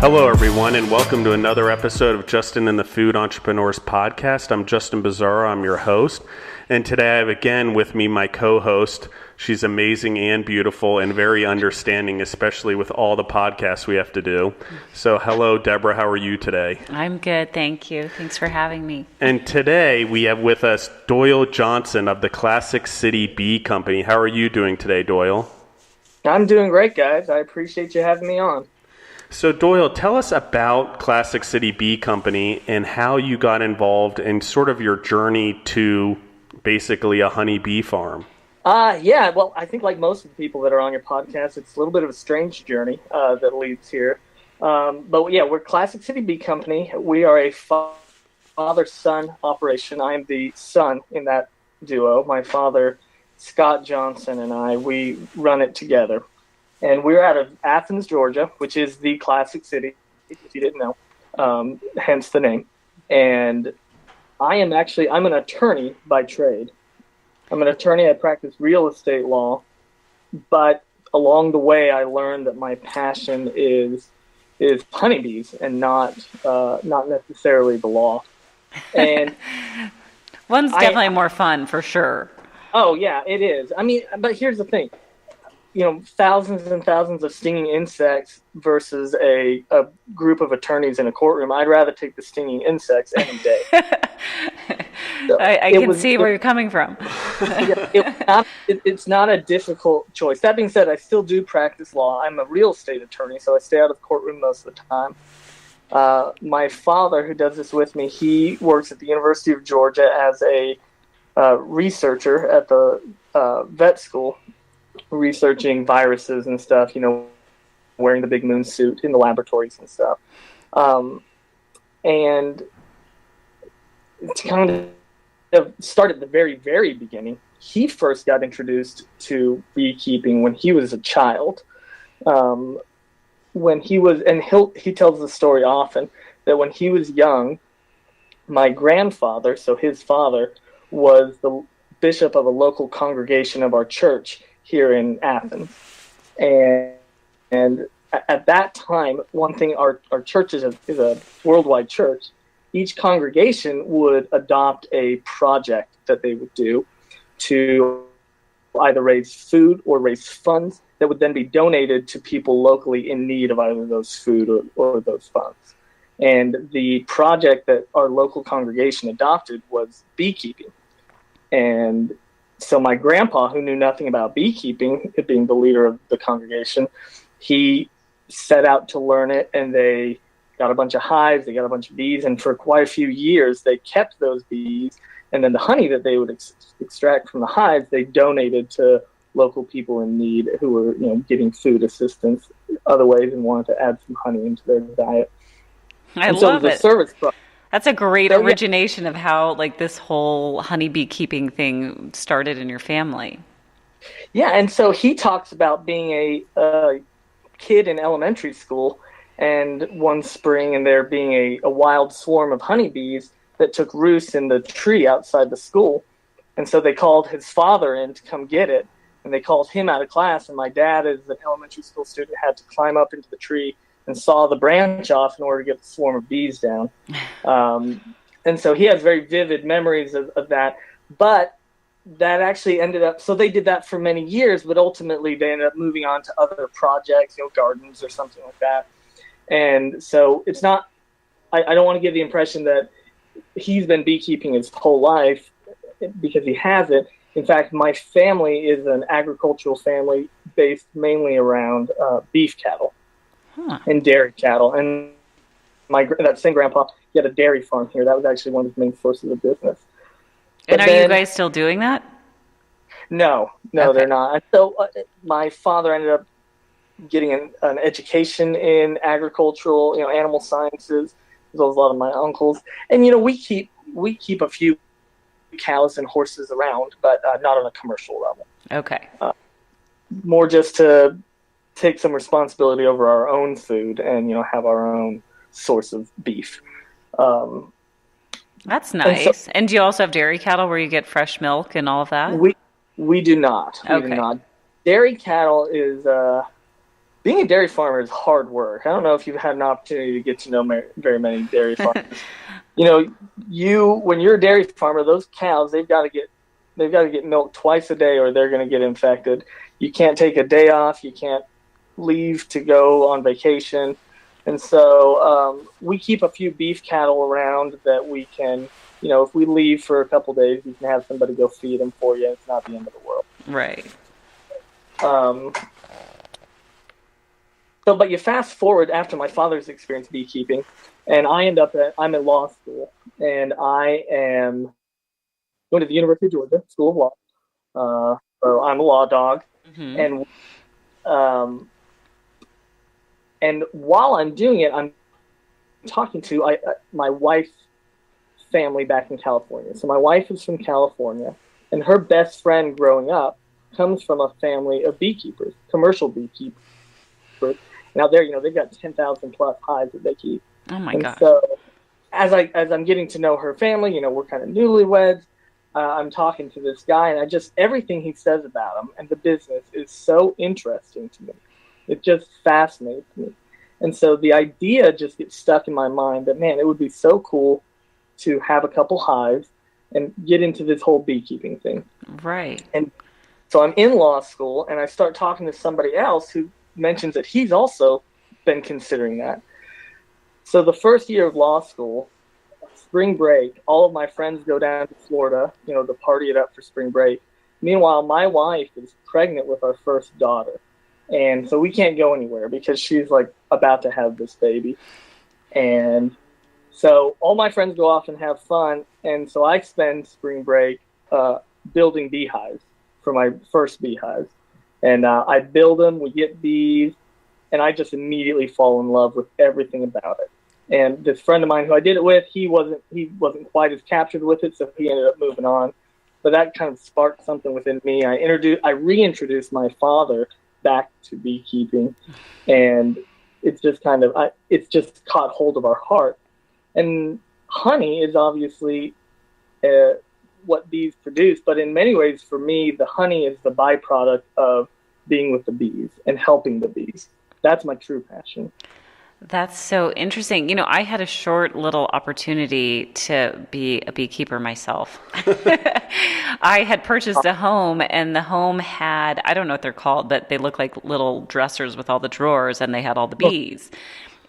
Hello, everyone, and welcome to another episode of Justin and the Food Entrepreneurs Podcast. I'm Justin Bizzarro. I'm your host. And today I have again with me my co-host. She's amazing and beautiful and very understanding, especially with all the podcasts we have to do. So hello, Deborah. How are you today? I'm good. Thank you. Thanks for having me. And today we have with us Doyle Johnson of the Classic City Bee Company. How are you doing today, Doyle? I'm doing great, guys. I appreciate you having me on. So Doyle, tell us about Classic City Bee Company and how you got involved in sort of your journey to basically a honeybee farm. Yeah, well, I think like most of the people that are on your podcast, it's a little bit of a strange journey that leads here. But yeah, we're Classic City Bee Company. We are a father-son operation. I am the son in that duo. My father, Scott Johnson, and I, we run it together. And we're out of Athens, Georgia, which is the Classic City, if you didn't know, hence the name. And I'm an attorney by trade. I'm an attorney. I practice real estate law. But along the way, I learned that my passion is honeybees and not necessarily the law. And one's definitely more fun, for sure. Oh, yeah, it is. I mean, but here's the thing. You know, thousands and thousands of stinging insects versus a group of attorneys in a courtroom. I'd rather take the stinging insects any day. So I can see where you're coming from. It's not a difficult choice. That being said, I still do practice law. I'm a real estate attorney, so I stay out of the courtroom most of the time. My father, who does this with me, he works at the University of Georgia as a researcher at the vet school, researching viruses and stuff, you know, wearing the big moon suit in the laboratories and stuff. And to kind of start at the very, very beginning, he first got introduced to beekeeping when he was a child. When he was, and he tells the story often, that when he was young, my grandfather, so his father, was the bishop of a local congregation of our church here in Athens. And at that time, one thing, our church is a worldwide church. Each congregation would adopt a project that they would do to either raise food or raise funds that would then be donated to people locally in need of either those food or those funds. And the project that our local congregation adopted was beekeeping. And so my grandpa, who knew nothing about beekeeping, being the leader of the congregation, he set out to learn it, and they got a bunch of hives, they got a bunch of bees, and for quite a few years they kept those bees, and then the honey that they would extract from the hives, they donated to local people in need who were, you know, getting food assistance other ways and wanted to add some honey into their diet. I love it. Service project. That's a great origination of how, like, this whole honeybee keeping thing started in your family. Yeah, and so he talks about being a kid in elementary school, and one spring, and there being a wild swarm of honeybees that took roost in the tree outside the school. And so they called his father in to come get it, and they called him out of class, and my dad, as an elementary school student, had to climb up into the tree and saw the branch off in order to get the swarm of bees down. And so he has very vivid memories of that. But that actually ended up, so they did that for many years, but ultimately they ended up moving on to other projects, you know, gardens or something like that. And so it's not, I don't want to give the impression that he's been beekeeping his whole life, because he hasn't. In fact, my family is an agricultural family based mainly around beef cattle. And dairy cattle. And that same grandpa, he had a dairy farm here. That was actually one of his main sources of business. And are you guys still doing that? No, okay. They're not. And so my father ended up getting an education in agricultural, you know, animal sciences, as well as a lot of my uncles. And, you know, we keep a few cows and horses around, but not on a commercial level. Okay. More just to take some responsibility over our own food and, you know, have our own source of beef. That's nice. And do you also have dairy cattle where you get fresh milk and all of that? We do not. We do not. Dairy cattle is being a dairy farmer is hard work. I don't know if you've had an opportunity to get to know very many dairy farmers. When you're a dairy farmer, those cows, they've got to get milked twice a day or they're going to get infected. You can't take a day off. You can't leave to go on vacation. And so we keep a few beef cattle around that we can, if we leave for a couple days, you can have somebody go feed them for you. It's not the end of the world. Right. But you fast forward after my father's experience beekeeping, and I'm in law school, and I am going to the University of Georgia School of Law. So I'm a law dog, and while I'm doing it, I'm talking to my wife's family back in California. So my wife is from California, and her best friend growing up comes from a family of beekeepers, commercial beekeepers. Now they've got 10,000 plus hives that they keep. Oh my gosh. So as I'm getting to know her family, we're kind of newlyweds. I'm talking to this guy, and everything he says about him and the business is so interesting to me. It just fascinates me. And so the idea just gets stuck in my mind that, man, it would be so cool to have a couple hives and get into this whole beekeeping thing. Right. And so I'm in law school, and I start talking to somebody else who mentions that he's also been considering that. So the first year of law school, spring break, all of my friends go down to Florida, to party it up for spring break. Meanwhile, my wife is pregnant with our first daughter. And so we can't go anywhere because she's like about to have this baby. And so all my friends go off and have fun. And so I spend spring break building beehives for my first beehives. And I build them, we get bees, and I just immediately fall in love with everything about it. And this friend of mine who I did it with, he wasn't quite as captured with it, so he ended up moving on. But that kind of sparked something within me. I reintroduced my father back to beekeeping, and it's just it's just caught hold of our heart. And honey is obviously what bees produce, but in many ways for me, the honey is the byproduct of being with the bees and helping the bees. That's my true passion. That's so interesting. I had a short little opportunity to be a beekeeper myself. I had purchased a home, and the home had, I don't know what they're called, but they look like little dressers with all the drawers, and they had all the bees.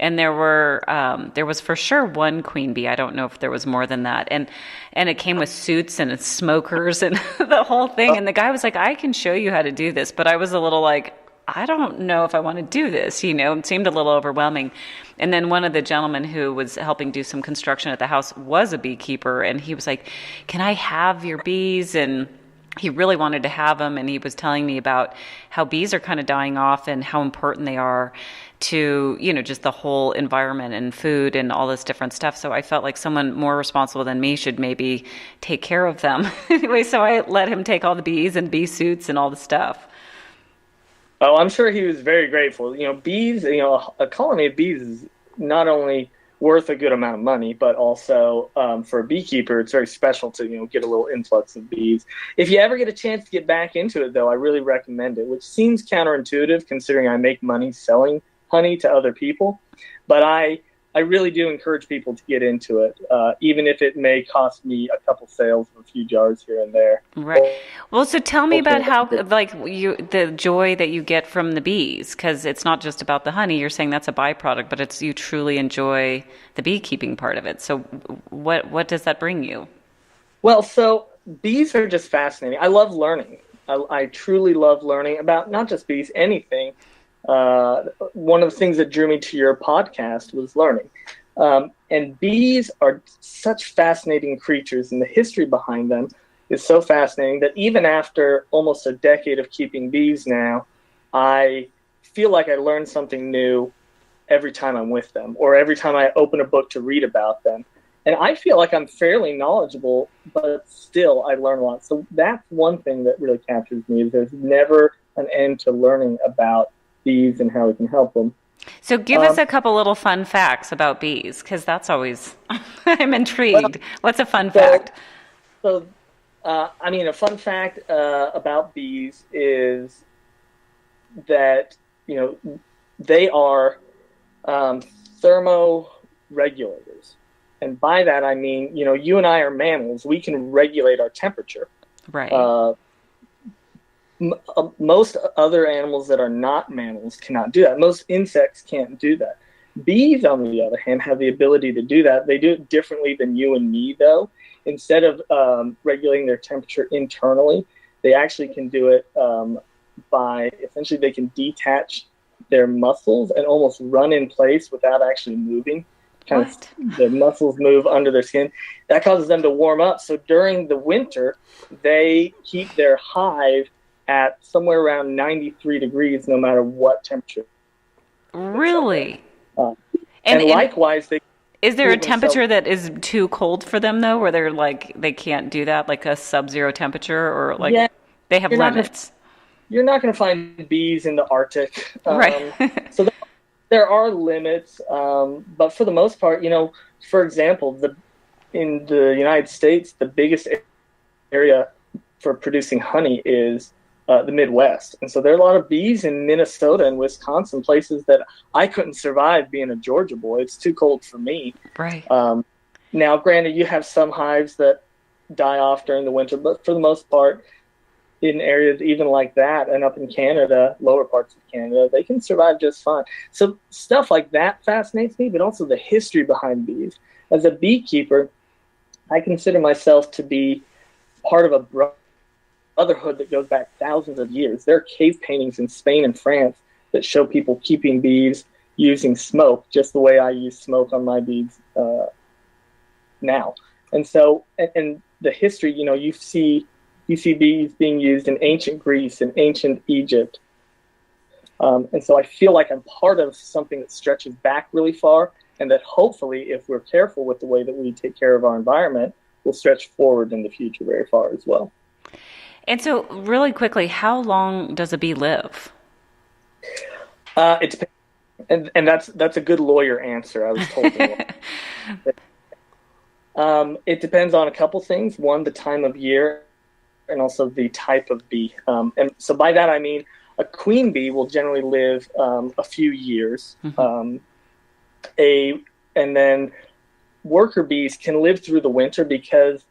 And there was for sure one queen bee. I don't know if there was more than that. And it came with suits and smokers and the whole thing. And the guy was like, I can show you how to do this. But I was a little like, I don't know if I want to do this, It seemed a little overwhelming. And then one of the gentlemen who was helping do some construction at the house was a beekeeper. And he was like, can I have your bees? And he really wanted to have them. And he was telling me about how bees are kind of dying off and how important they are to, just the whole environment and food and all this different stuff. So I felt like someone more responsible than me should maybe take care of them. Anyway, so I let him take all the bees and bee suits and all the stuff. Oh, I'm sure he was very grateful. Bees, a colony of bees is not only worth a good amount of money, but also for a beekeeper, it's very special to, get a little influx of bees. If you ever get a chance to get back into it, though, I really recommend it, which seems counterintuitive considering I make money selling honey to other people. But I really do encourage people to get into it, even if it may cost me a couple sales of a few jars here and there. Right. Well, so tell me about how, the joy that you get from the bees, because it's not just about the honey. You're saying that's a byproduct, but you truly enjoy the beekeeping part of it. So what does that bring you? Well, so bees are just fascinating. I love learning. I truly love learning about not just bees, anything. One of the things that drew me to your podcast was learning. And bees are such fascinating creatures, and the history behind them is so fascinating that even after almost a decade of keeping bees now, I feel like I learn something new every time I'm with them or every time I open a book to read about them. And I feel like I'm fairly knowledgeable, but still I learn a lot. So that's one thing that really captures me, is there's never an end to learning about bees and how we can help them. So give us a couple little fun facts about bees, because that's always, I'm intrigued. What's a fun fact? So, a fun fact about bees is that, they are thermoregulators. And by that, I mean, you and I are mammals. We can regulate our temperature. Right. Most other animals that are not mammals cannot do that. Most insects can't do that. Bees, on the other hand, have the ability to do that. They do it differently than you and me, though. Instead of regulating their temperature internally, they actually can do it by, essentially, they can detach their muscles and almost run in place without actually moving. The muscles move under their skin. That causes them to warm up. So during the winter, they keep their hive at somewhere around 93 degrees, no matter what temperature. Really? And likewise, is there a temperature that is too cold for them, though, where they're like, they can't do that, like a sub-zero temperature, or like they have limits? You're not going to find bees in the Arctic. Right. So there are limits, but for the most part, for example, in the United States, the biggest area for producing honey is the Midwest. And so there are a lot of bees in Minnesota and Wisconsin, places that I couldn't survive being a Georgia boy. It's too cold for me. Right. Now, granted, you have some hives that die off during the winter, but for the most part, in areas even like that and up in Canada, lower parts of Canada, they can survive just fine. So stuff like that fascinates me, but also the history behind bees. As a beekeeper, I consider myself to be part of a brotherhood that goes back thousands of years. There are cave paintings in Spain and France that show people keeping bees using smoke, just the way I use smoke on my bees now. And so, and the history, you see bees being used in ancient Greece and ancient Egypt. And so I feel like I'm part of something that stretches back really far, and that hopefully, if we're careful with the way that we take care of our environment, will stretch forward in the future very far as well. And so really quickly, how long does a bee live? It depends. And that's a good lawyer answer, I was told. It depends on a couple things. One, the time of year, and also the type of bee. And so by that I mean a queen bee will generally live a few years. Mm-hmm. And then worker bees can live through the winter because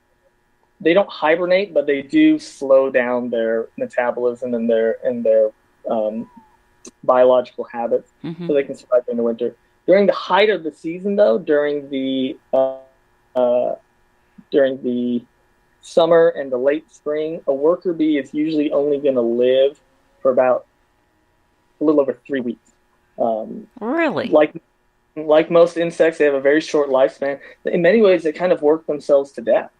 they don't hibernate, but they do slow down their metabolism and their biological habits, so they can survive during the winter. During the height of the season, though, during the summer and the late spring, a worker bee is usually only going to live for about a little over 3 weeks. Really? Like most insects, they have a very short lifespan. In many ways, they kind of work themselves to death.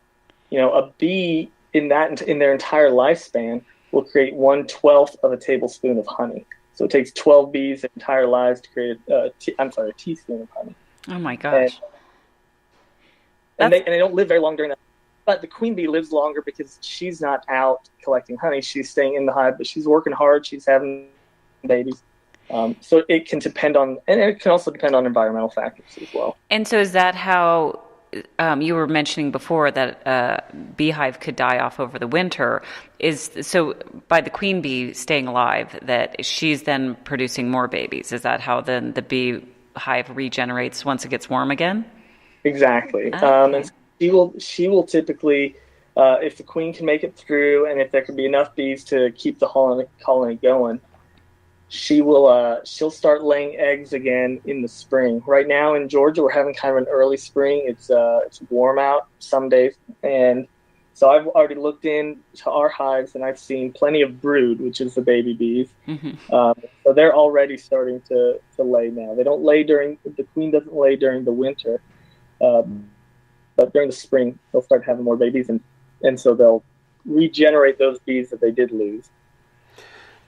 A bee in their entire lifespan will create 1/12 of a tablespoon of honey. So it takes 12 bees their entire lives to create a teaspoon of honey. Oh my gosh! And they don't live very long during that. But the queen bee lives longer because she's not out collecting honey. She's staying in the hive, but she's working hard. She's having babies. So it can depend on, and it can also depend on environmental factors as well. And so is that how you were mentioning before that a beehive could die off over the winter? So by the queen bee staying alive, that she's then producing more babies? Is that how then the beehive regenerates once it gets warm again? Exactly. Okay. And she will typically, if the queen can make it through, and if there can be enough bees to keep the colony going, she'll start laying eggs again in the spring. Right now in Georgia, we're having kind of an early spring. It's warm out some days, and so I've already looked into our hives, and I've seen plenty of brood, which is the baby bees. Mm-hmm. So they're already starting to lay now. They don't lay the queen doesn't lay during the winter, but during the spring they'll start having more babies, and so they'll regenerate those bees that they did lose.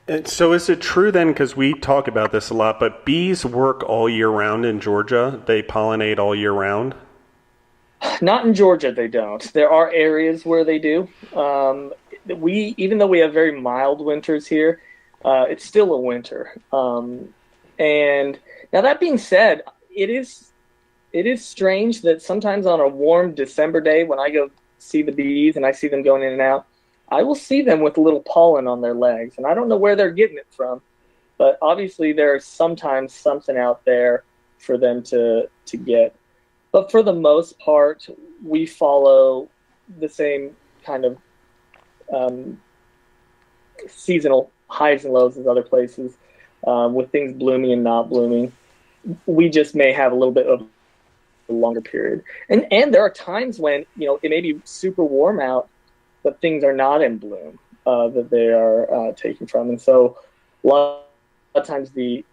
And so is it true then, because we talk about this a lot, but bees work all year round in Georgia? They pollinate all year round? Not in Georgia, they don't. There are areas where they do. Even though we have very mild winters here, it's still a winter. And now that being said, it is strange that sometimes on a warm December day when I go see the bees and I see them going in and out, I will see them with a little pollen on their legs, and I don't know where they're getting it from, But obviously there's sometimes something out there for them to get. But for the most part, we follow the same kind of seasonal highs and lows as other places, with things blooming and not blooming. We just may have a little bit of a longer period. And there are times when, it may be super warm out, but things are not in bloom that they are taken from. And so a lot of times the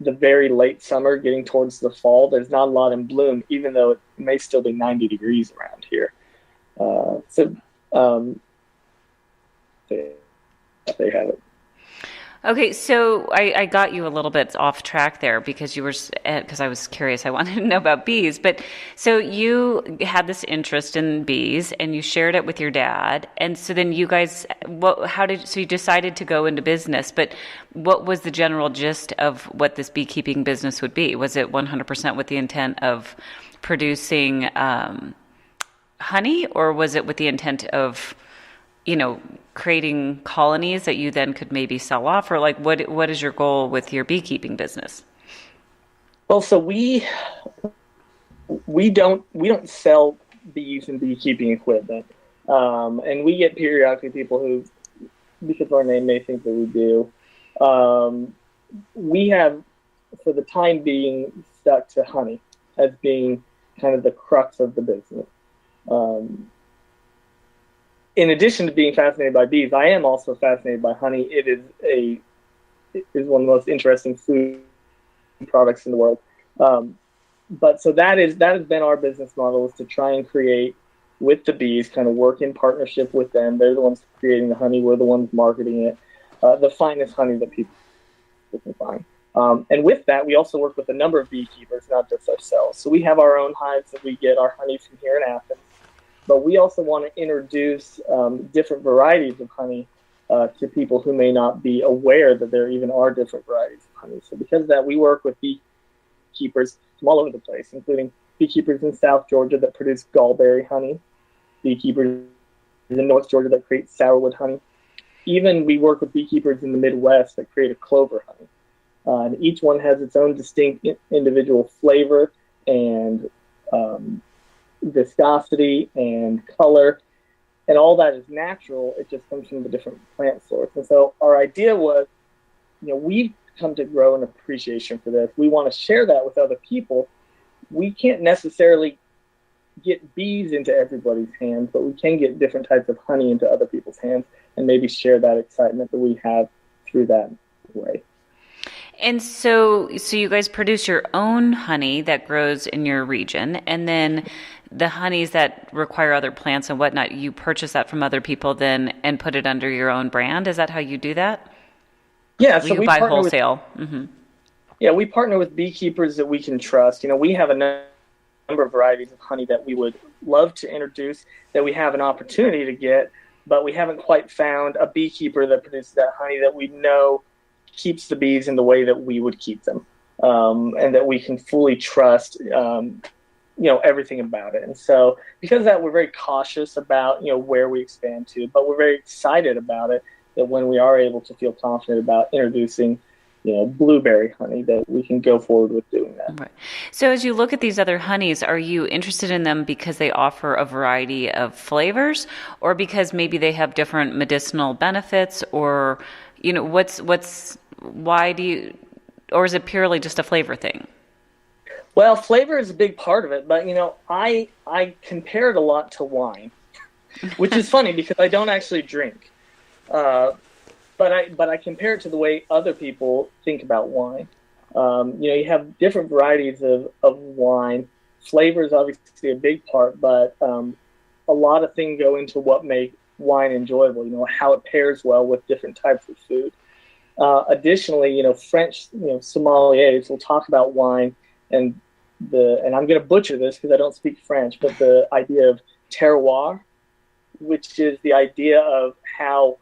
very late summer getting towards the fall, there's not a lot in bloom, even though it may still be 90 degrees around here. They have it. Okay, so I got you a little bit off track there because I was curious. I wanted to know about bees, but so you had this interest in bees and you shared it with your dad, and so then you guys, so you decided to go into business, but what was the general gist of what this beekeeping business would be? Was it 100% with the intent of producing honey, or was it with the intent of creating colonies that you then could maybe sell off, or like what is your goal with your beekeeping business? Well, so we don't sell bees and beekeeping equipment, and we get periodically people who, because of our name, may think that we do. We have, for the time being, stuck to honey as being kind of the crux of the business. In addition to being fascinated by bees, I am also fascinated by honey. It is one of the most interesting food products in the world. But so that has been our business model, is to try and create with the bees, kind of work in partnership with them. They're the ones creating the honey. We're the ones marketing it, the finest honey that people can find. And with that, we also work with a number of beekeepers, not just ourselves. So we have our own hives that we get our honey from here in Athens. But we also want to introduce different varieties of honey to people who may not be aware that there even are different varieties of honey. So because of that, we work with beekeepers from all over the place, including beekeepers in South Georgia that produce gallberry honey, beekeepers in North Georgia that create sourwood honey. Even we work with beekeepers in the Midwest that create a clover honey. And each one has its own distinct individual flavor and viscosity and color, and all that is natural. It just comes from the different plant source. And so our idea was, we've come to grow an appreciation for this. We want to share that with other people. We can't necessarily get bees into everybody's hands, but we can get different types of honey into other people's hands and maybe share that excitement that we have through that way. And so you guys produce your own honey that grows in your region, and then the honeys that require other plants and whatnot, you purchase that from other people then and put it under your own brand. Is that how you do that? Yeah, so we buy wholesale. Yeah, we partner with beekeepers that we can trust. We have a number of varieties of honey that we would love to introduce, that we have an opportunity to get, but we haven't quite found a beekeeper that produces that honey that we know keeps the bees in the way that we would keep them, and that we can fully trust, everything about it. And so because of that, we're very cautious about, where we expand to, but we're very excited about it, that when we are able to feel confident about introducing, blueberry honey, that we can go forward with doing that. Right. So as you look at these other honeys, are you interested in them because they offer a variety of flavors, or because maybe they have different medicinal benefits, or, why do you, or is it purely just a flavor thing? Well, flavor is a big part of it, but I compare it a lot to wine, which is funny because I don't actually drink, but I compare it to the way other people think about wine. You have different varieties of wine. Flavor is obviously a big part, but a lot of things go into what make wine enjoyable. How it pairs well with different types of food. Additionally, French sommeliers will talk about wine and I'm going to butcher this because I don't speak French, but the idea of terroir, which is the idea of how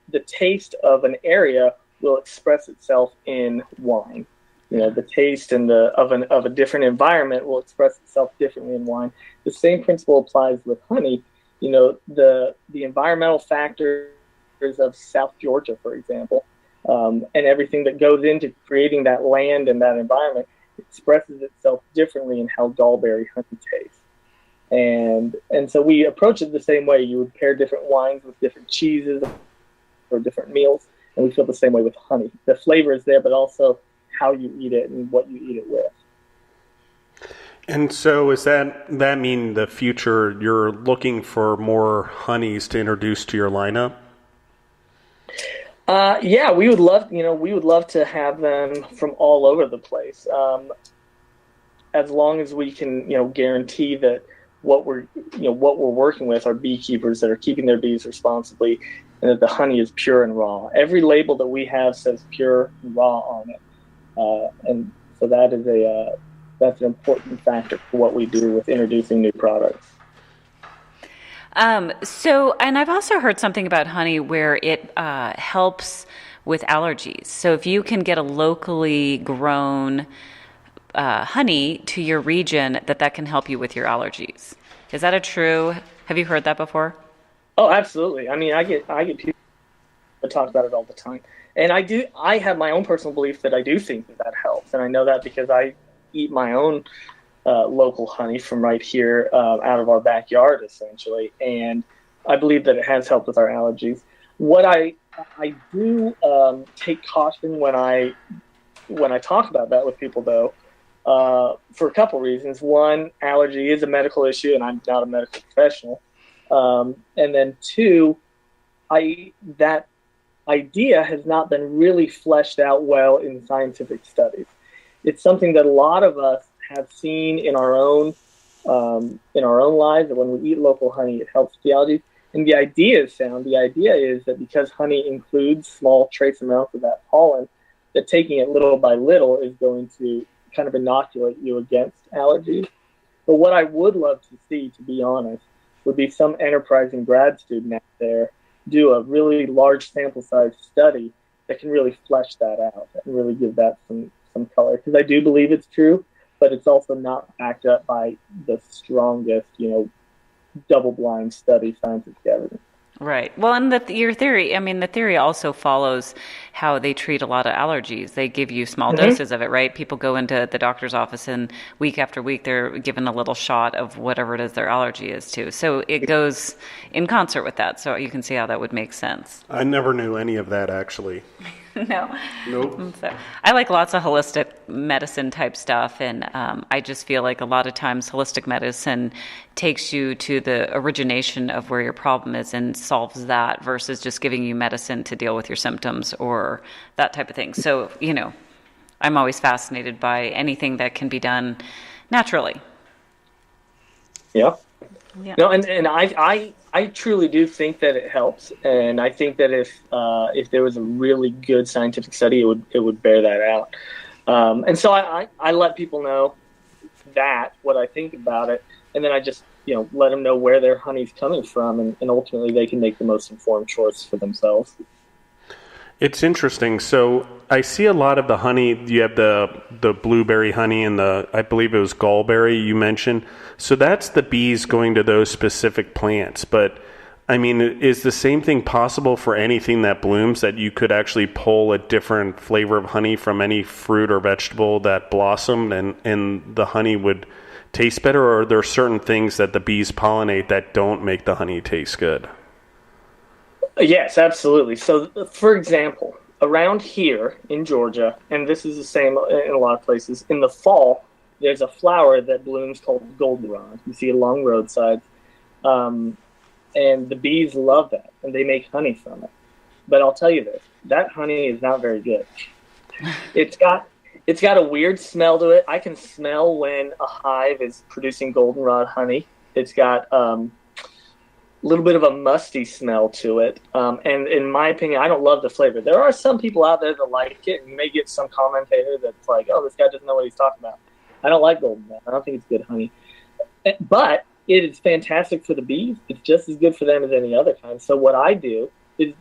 the taste of an area will express itself in wine. The taste and of a different environment will express itself differently in wine. The same principle applies with honey. The environmental factors of South Georgia, for example, and everything that goes into creating that land and that environment expresses itself differently in how gallberry honey tastes. And so we approach it the same way. You would pair different wines with different cheeses or different meals, and we feel the same way with honey. The flavor is there, but also how you eat it and what you eat it with. And so does that mean the future you're looking for more honeys to introduce to your lineup? Yeah, we would love to have them from all over the place. As long as we can, guarantee that what we're working with are beekeepers that are keeping their bees responsibly, and that the honey is pure and raw. Every label that we have says pure and raw on it, and so that's an important factor for what we do with introducing new products. And I've also heard something about honey where it helps with allergies. So if you can get a locally grown honey to your region, that can help you with your allergies. Is that true? Have you heard that before? Oh, absolutely. I mean, I get people that talk about it all the time, and I have my own personal belief that I do think that helps, and I know that because I eat my own local honey from right here out of our backyard, essentially, and I believe that it has helped with our allergies. What I do take caution when I talk about that with people, though, for a couple reasons. One, allergy is a medical issue, and I'm not a medical professional. And then two, that idea has not been really fleshed out well in scientific studies. It's something that a lot of us have seen in our own lives, that when we eat local honey, it helps with the allergies. And the idea is sound. The idea is that because honey includes small trace amounts of that pollen, that taking it little by little is going to kind of inoculate you against allergies. But what I would love to see, to be honest, would be some enterprising grad student out there do a really large sample size study that can really flesh that out and really give that some color. Because I do believe it's true, but it's also not backed up by the strongest, double-blind study scientific evidence. Right. Well, and your theory, the theory also follows how they treat a lot of allergies. They give you small doses of it, right? People go into the doctor's office and week after week they're given a little shot of whatever it is their allergy is to. So it goes in concert with that. So you can see how that would make sense. I never knew any of that, actually. No. Nope. So I like lots of holistic medicine type stuff, and I just feel like a lot of times holistic medicine takes you to the origination of where your problem is and solves that versus just giving you medicine to deal with your symptoms or that type of thing. So, I'm always fascinated by anything that can be done naturally. Yeah. No, and I truly do think that it helps, and I think that if there was a really good scientific study, it would bear that out. And so I let people know what I think about it, and then I just let them know where their honey's coming from, and ultimately they can make the most informed choice for themselves. It's interesting. So I see a lot of the honey. You have the blueberry honey and I believe it was gallberry you mentioned. So that's the bees going to those specific plants. But is the same thing possible for anything that blooms, that you could actually pull a different flavor of honey from any fruit or vegetable that blossomed and the honey would taste better? Or are there certain things that the bees pollinate that don't make the honey taste good? Yes, absolutely. So, for example, around here in Georgia, and this is the same in a lot of places, in the fall, there's a flower that blooms called Goldenrod. You see it along roadsides. And the bees love that, and they make honey from it. But I'll tell you this, that honey is not very good. It's got a weird smell to it. I can smell when a hive is producing goldenrod honey. It's got a little bit of a musty smell to it. And in my opinion, I don't love the flavor. There are some people out there that like it, and you may get some commentator that's like, oh, this guy doesn't know what he's talking about. I don't like goldenrod. I don't think it's good honey. But it is fantastic for the bees. It's just as good for them as any other kind. So what I do is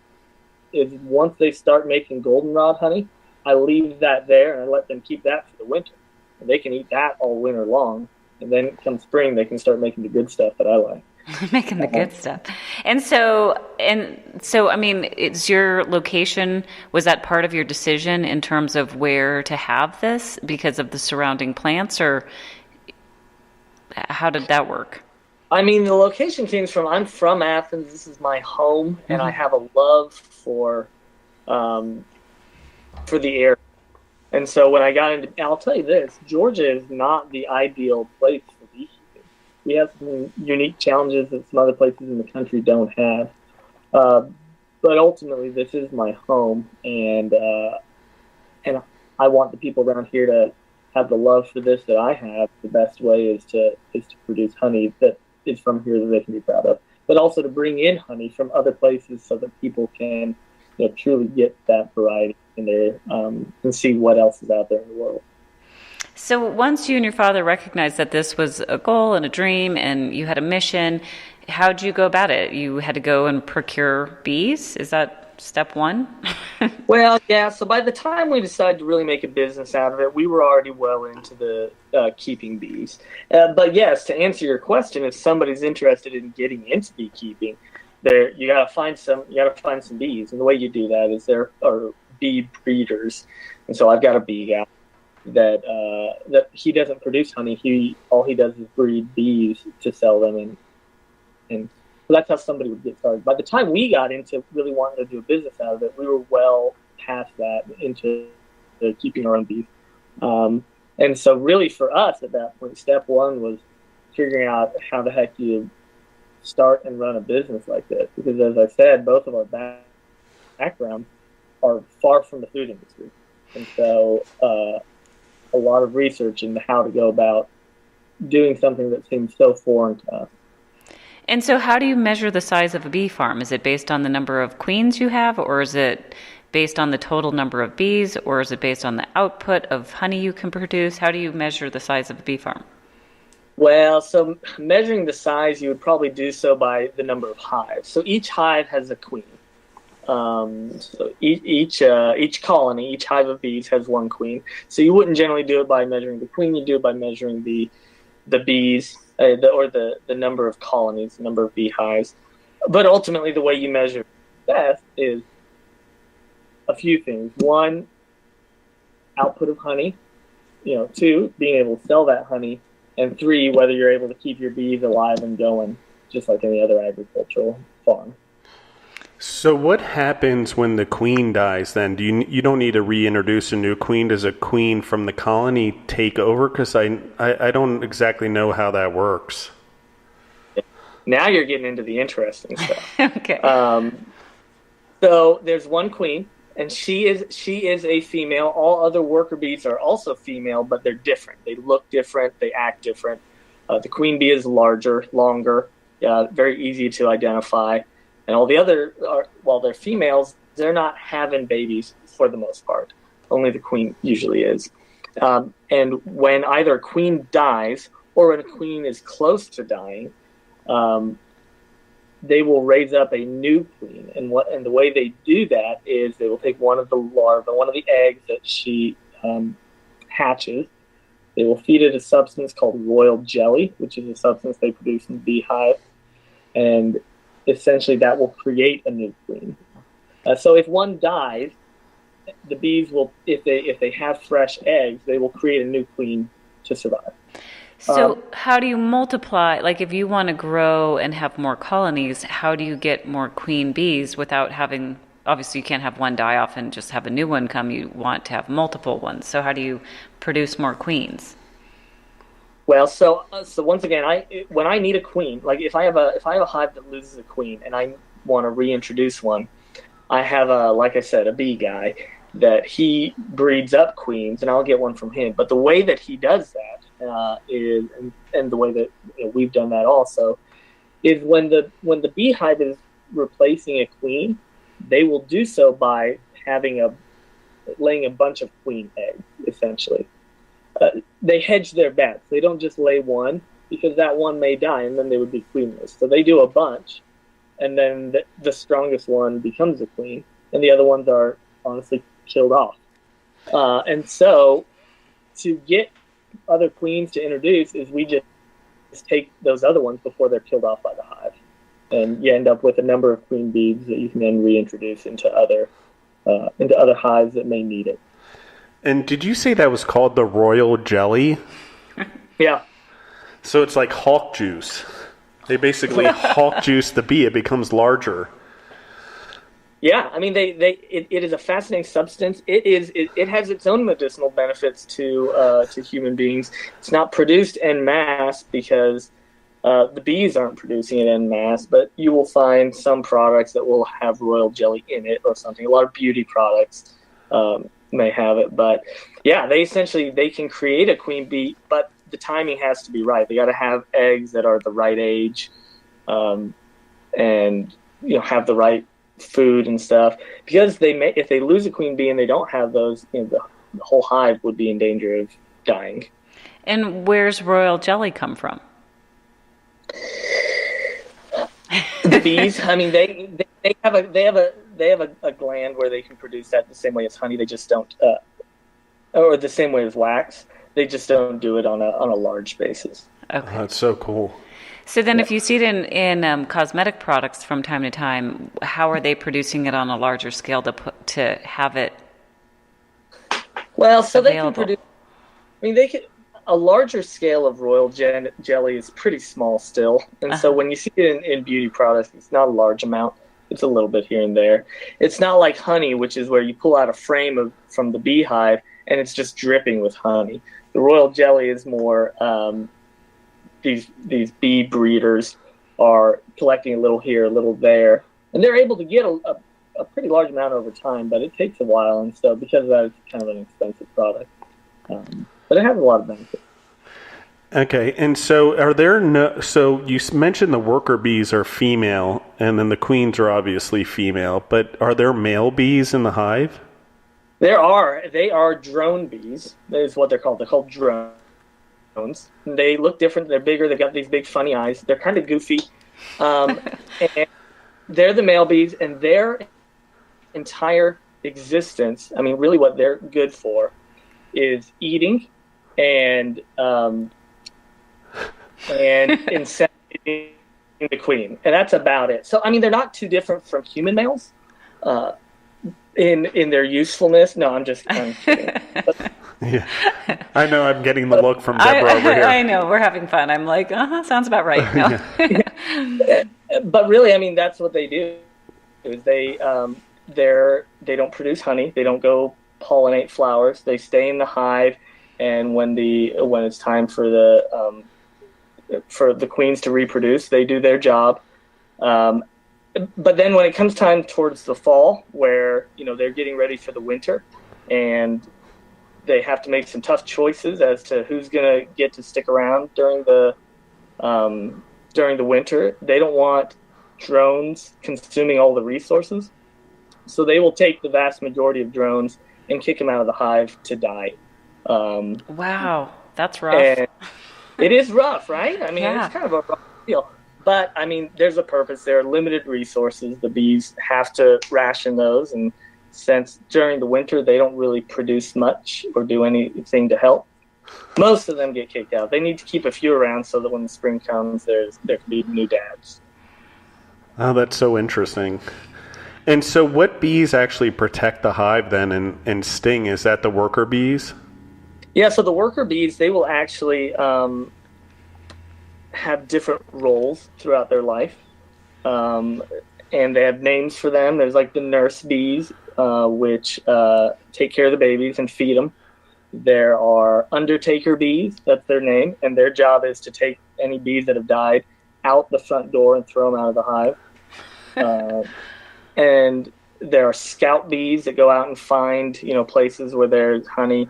once they start making goldenrod honey, I leave that there and I let them keep that for the winter. And they can eat that all winter long. And then come spring, they can start making the good stuff that I like. Making the good stuff. And so, I mean, is your location, was that part of your decision in terms of where to have this because of the surrounding plants, or how did that work? I mean, the location came from, I'm from Athens. This is my home, and I have a love for the area. And so when I got into, I'll tell you this, Georgia is not the ideal place for beekeeping. We have some unique challenges that some other places in the country don't have. But ultimately, this is my home, and I want the people around here to have the love for this that I have. The best way is to produce honey that is from here that they can be proud of, but also to bring in honey from other places so that people can, truly get that variety in there and see what else is out there in the world. So once you and your father recognized that this was a goal and a dream and you had a mission, how'd you go about it? You had to go and procure bees? Is that step one? Well, yeah. So by the time we decided to really make a business out of it, we were already well into the keeping bees. But yes, to answer your question, if somebody's interested in getting into beekeeping, you gotta find some bees, and the way you do that is there are bee breeders. And so I've got a bee guy that he doesn't produce honey. All he does is breed bees to sell them, and so that's how somebody would get started. By the time we got into really wanting to do a business out of it, we were well past that into keeping our own bees. And so really for us at that point, step one was figuring out how the heck you start and run a business like this. Because as I said, both of our backgrounds are far from the food industry. And so a lot of research into how to go about doing something that seems so foreign to us. And so how do you measure the size of a bee farm? Is it based on the number of queens you have, or is it based on the total number of bees, or is it based on the output of honey you can produce? How do you measure the size of a bee farm? Well, so measuring the size, you would probably do so by the number of hives. So each hive has a queen. So each colony, each hive of bees has one queen. So you wouldn't generally do it by measuring the queen. You do it by measuring the bees, or the number of colonies, the number of beehives. But ultimately, the way you measure success is a few things. One, output of honey. Two, being able to sell that honey. And three, whether you're able to keep your bees alive and going, just like any other agricultural farm. So what happens when the queen dies then? You don't need to reintroduce a new queen? Does a queen from the colony take over? Because I don't exactly know how that works. Now you're getting into the interesting stuff. Okay. So there's one queen, and she is a female. All other worker bees are also female, but they're different. They look different. They act different. The queen bee is larger, longer, very easy to identify. And all the other, while they're females, they're not having babies for the most part. Only the queen usually is. And when either a queen dies or when a queen is close to dying, they will raise up a new queen. And the way they do that is they will take one of the larvae, one of the eggs that she hatches. They will feed it a substance called royal jelly, which is a substance they produce in the beehive. And essentially that will create a new queen. So if one dies, the bees will, if they have fresh eggs, they will create a new queen to survive. So how do you multiply? Like if you want to grow and have more colonies, how do you get more queen bees without having, obviously you can't have one die off and just have a new one come. You want to have multiple ones. So how do you produce more queens? Well, so once again, when I need a queen, like if I have a hive that loses a queen and I want to reintroduce one, I have like I said, a bee guy that he breeds up queens, and I'll get one from him. But the way that he does that is, and the way that we've done that also, is when the beehive is replacing a queen, they will do so by laying a bunch of queen eggs, essentially. They hedge their bets. They don't just lay one, because that one may die and then they would be queenless. So they do a bunch, and then the strongest one becomes a queen, and the other ones are honestly killed off. And so to get other queens to introduce is we just take those other ones before they're killed off by the hive. And you end up with a number of queen bees that you can then reintroduce into other hives that may need it. And did you say that was called the royal jelly? Yeah. So it's like Hawk juice. They basically Hawk juice the bee. It becomes larger. Yeah, I mean, it is a fascinating substance. It has its own medicinal benefits to human beings. It's not produced en masse because the bees aren't producing it en masse, but you will find some products that will have royal jelly in it or something. A lot of beauty products may have it, but yeah, they can create a queen bee, but the timing has to be right. They got to have eggs that are the right age, and have the right food and stuff. Because if they lose a queen bee and they don't have those, the whole hive would be in danger of dying. And where's royal jelly come from? The bees. I mean, they have a gland where they can produce that the same way as honey. They just don't, or the same way as wax. They just don't do it on a large basis. Okay. Oh, that's so cool. So then, if you see it in cosmetic products from time to time, how are they producing it on a larger scale to have it? Well, so available? They can produce. I mean, a larger scale of royal jelly is pretty small still, and so when you see it in beauty products, it's not a large amount. It's a little bit here and there. It's not like honey, which is where you pull out a frame from the beehive and it's just dripping with honey. The royal jelly is more. These bee breeders are collecting a little here, a little there, and they're able to get a pretty large amount over time, but it takes a while, and so because of that, it's kind of an expensive product. But it has a lot of benefits. Okay, and so are there so you mentioned the worker bees are female, and then the queens are obviously female, but are there male bees in the hive? There are. They are drone bees. That is what they're called. They're called drones. They look different. They're bigger. They've got these big funny eyes. They're kind of goofy. And they're the male bees, and their entire existence, I mean, really what they're good for is eating and inseminating the queen. And that's about it. So, I mean, they're not too different from human males in their usefulness. No, I'm just kind of kidding. But, yeah, I know. I'm getting the look from Deborah over here. I know. We're having fun. I'm like, sounds about right. No. But really, I mean, that's what they do. Is they don't produce honey. They don't go pollinate flowers. They stay in the hive, and when it's time for the queens to reproduce, they do their job. But then when it comes time towards the fall, where they're getting ready for the winter, and they have to make some tough choices as to who's going to get to stick around during the winter. They don't want drones consuming all the resources, so they will take the vast majority of drones and kick them out of the hive to die. Wow, that's rough. And it is rough, right? I mean, yeah. It's kind of a rough deal. But, I mean, there's a purpose. There are limited resources. The bees have to ration those, and since during the winter they don't really produce much or do anything to help, most of them get kicked out. They need to keep a few around so that when the spring comes, there can be new dads. Oh, that's so interesting. And so what bees actually protect the hive then and sting? Is that the worker bees? Yeah, so the worker bees, they will actually have different roles throughout their life. And they have names for them. There's like the nurse bees, which take care of the babies and feed them. There are undertaker bees, that's their name, and their job is to take any bees that have died out the front door and throw them out of the hive. And there are scout bees that go out and find, places where there's honey.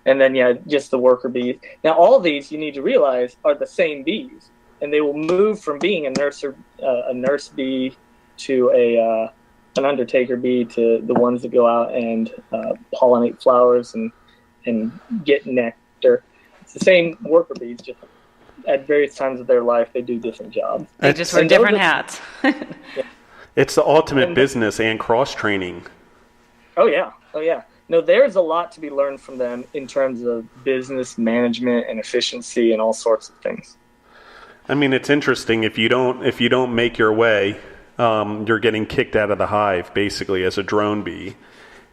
And then, just the worker bees. Now, all of these, you need to realize, are the same bees. And they will move from being a nurse bee to an undertaker bee to the ones that go out and pollinate flowers and get nectar. It's the same worker bees, just at various times of their life, they do different jobs. They just wear different hats. Yeah. It's the ultimate business and cross-training. Oh, yeah. No, there's a lot to be learned from them in terms of business management and efficiency and all sorts of things. I mean, it's interesting. If you don't make your way, you're getting kicked out of the hive, basically, as a drone bee.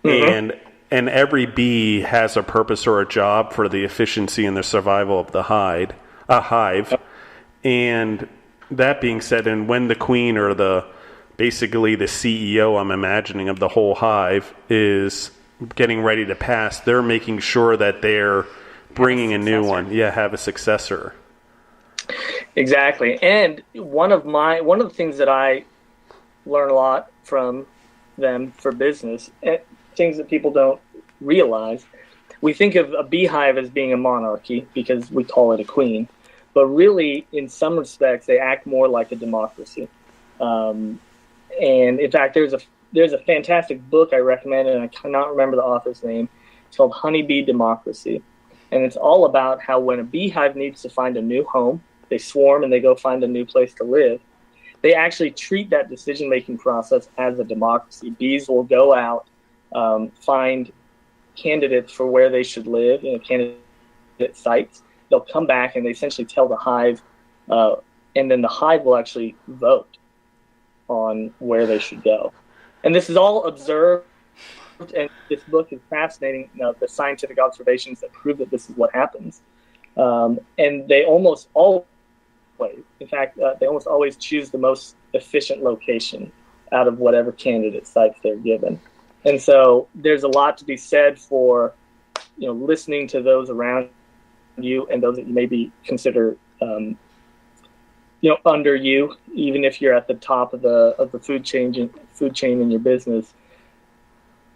Mm-hmm. And every bee has a purpose or a job for the efficiency and the survival of the hive. And that being said, and when the queen or basically the CEO, I'm imagining, of the whole hive is getting ready to pass, they're making sure that they're bringing a new one. Yeah, have a successor. Exactly. And one of the things that I learn a lot from them for business, things that people don't realize, we think of a beehive as being a monarchy because we call it a queen, but really, in some respects, they act more like a democracy. And in fact, there's a fantastic book I recommend, and I cannot remember the author's name. It's called Honeybee Democracy, and it's all about how when a beehive needs to find a new home, they swarm and they go find a new place to live. They actually treat that decision-making process as a democracy. Bees will go out, find candidates for where they should live, candidate sites. They'll come back and they essentially tell the hive, and then the hive will actually vote on where they should go. And this is all observed, and this book is fascinating, the scientific observations that prove that this is what happens. And they almost always, they almost always choose the most efficient location out of whatever candidate sites they're given. And so there's a lot to be said for, listening to those around you and those that you maybe consider, under you, even if you're at the top of the food chain in your business,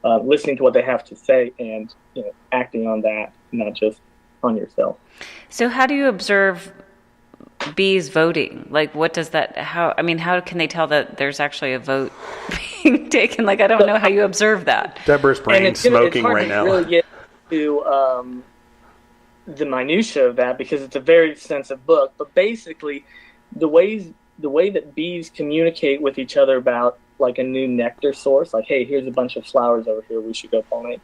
listening to what they have to say and acting on that, not just on yourself. So how do you observe bees voting? Like, what does that, how can they tell that there's actually a vote being taken? Like, I don't know how you observe that. Deborah's brain's smoking right now. It's hard to really get to the minutia of that because it's a very extensive book. But basically, the way that bees communicate with each other about like a new nectar source, like, hey, here's a bunch of flowers over here, we should go pollinate,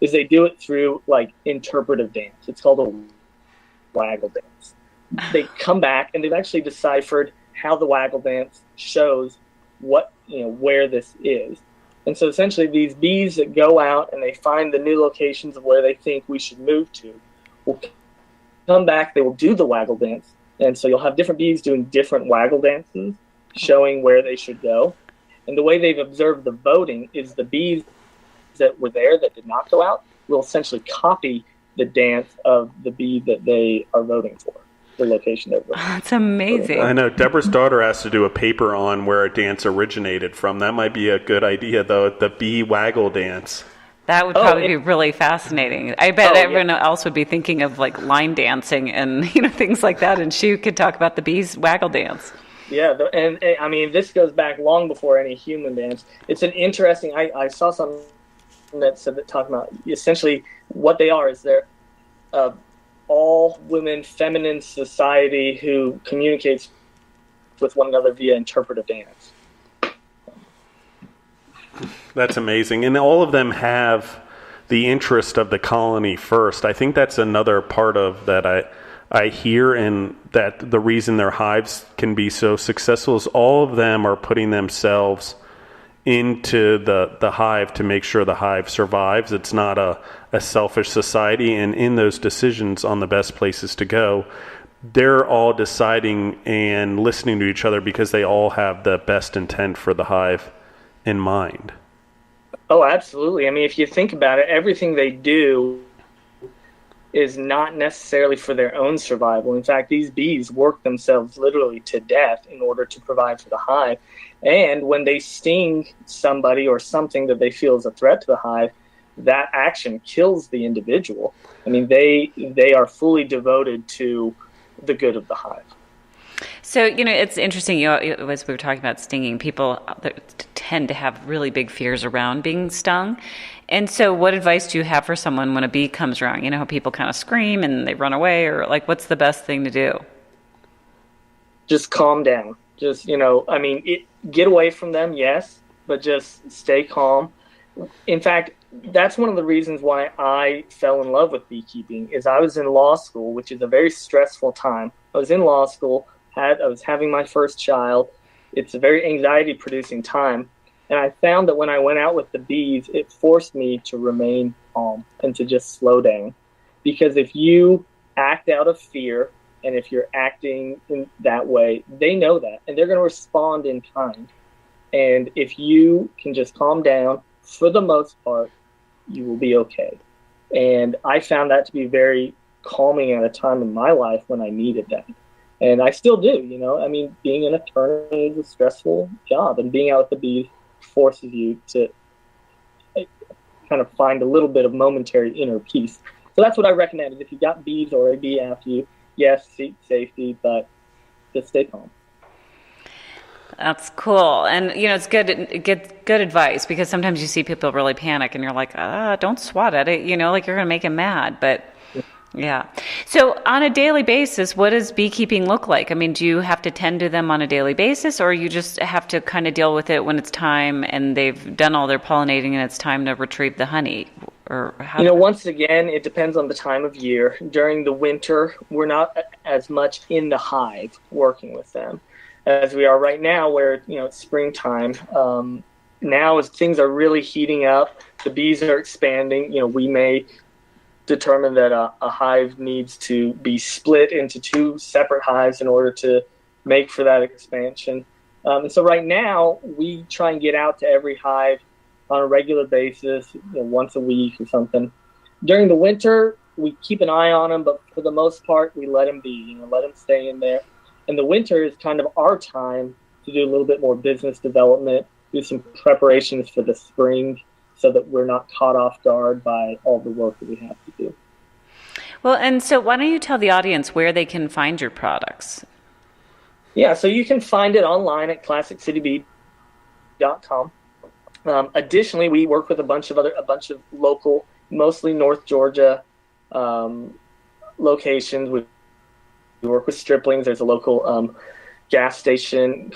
is they do it through like interpretive dance. It's called a waggle dance. They come back and they've actually deciphered how the waggle dance shows what, where this is. And so essentially these bees that go out and they find the new locations of where they think we should move to will come back, they will do the waggle dance. And so you'll have different bees doing different waggle dances, showing where they should go. And the way they've observed the voting is the bees that were there that did not go out will essentially copy the dance of the bee that they are voting for, the location they're voting. That's amazing. I know. Deborah's daughter has to do a paper on where a dance originated from. That might be a good idea, though, the bee waggle dance. That would probably be really fascinating. I bet everyone else would be thinking of like line dancing and things like that, and she could talk about the bees waggle dance. Yeah, and I mean, this goes back long before any human dance. It's an interesting. I saw something that said that talking about essentially what they are is they're all women feminine society who communicates with one another via interpretive dance. That's amazing. And all of them have the interest of the colony first. I think that's another part of that I hear, and that the reason their hives can be so successful is all of them are putting themselves into the hive to make sure the hive survives. It's not a selfish society, and in those decisions on the best places to go, they're all deciding and listening to each other because they all have the best intent for the hive in mind. Oh, absolutely. I mean, if you think about it, everything they do is not necessarily for their own survival. In fact, these bees work themselves literally to death in order to provide for the hive. And when they sting somebody or something that they feel is a threat to the hive, that action kills the individual. I mean, they are fully devoted to the good of the hive. So, it's interesting, as we were talking about stinging, people tend to have really big fears around being stung. And so what advice do you have for someone when a bee comes around? How people kind of scream and they run away, or like, what's the best thing to do? Just calm down. Just, get away from them, yes, but just stay calm. In fact, that's one of the reasons why I fell in love with beekeeping is I was in law school, which is a very stressful time. I was in law school, was having my first child. It's a very anxiety-producing time. And I found that when I went out with the bees, it forced me to remain calm and to just slow down. Because if you act out of fear, and if you're acting in that way, they know that, and they're going to respond in kind. And if you can just calm down, for the most part, you will be okay. And I found that to be very calming at a time in my life when I needed that. And I still do, I mean, being an attorney is a stressful job, and being out with the bees forces you to kind of find a little bit of momentary inner peace. So that's what I recommend, is if you've got bees or a bee after you, yes, seek safety, but just stay calm. That's cool. And, it's good advice, because sometimes you see people really panic and you're like, don't swat at it, like you're going to make them mad. But yeah. So on a daily basis, what does beekeeping look like? I mean, do you have to tend to them on a daily basis, or you just have to kind of deal with it when it's time and they've done all their pollinating and it's time to retrieve the honey? Or how once again, it depends on the time of year. During the winter, we're not as much in the hive working with them as we are right now, where, it's springtime. Now, as things are really heating up, the bees are expanding, we may determine that a hive needs to be split into two separate hives in order to make for that expansion. And so right now, we try and get out to every hive on a regular basis, once a week or something. During the winter, we keep an eye on them, but for the most part, we let them be, let them stay in there. And the winter is kind of our time to do a little bit more business development, do some preparations for the spring, so that we're not caught off guard by all the work that we have to do. Well, and so why don't you tell the audience where they can find your products? Yeah, so you can find it online at classiccitybee.com. Additionally, we work with a bunch of local, mostly North Georgia locations. We work with Striplings. There's a local gas station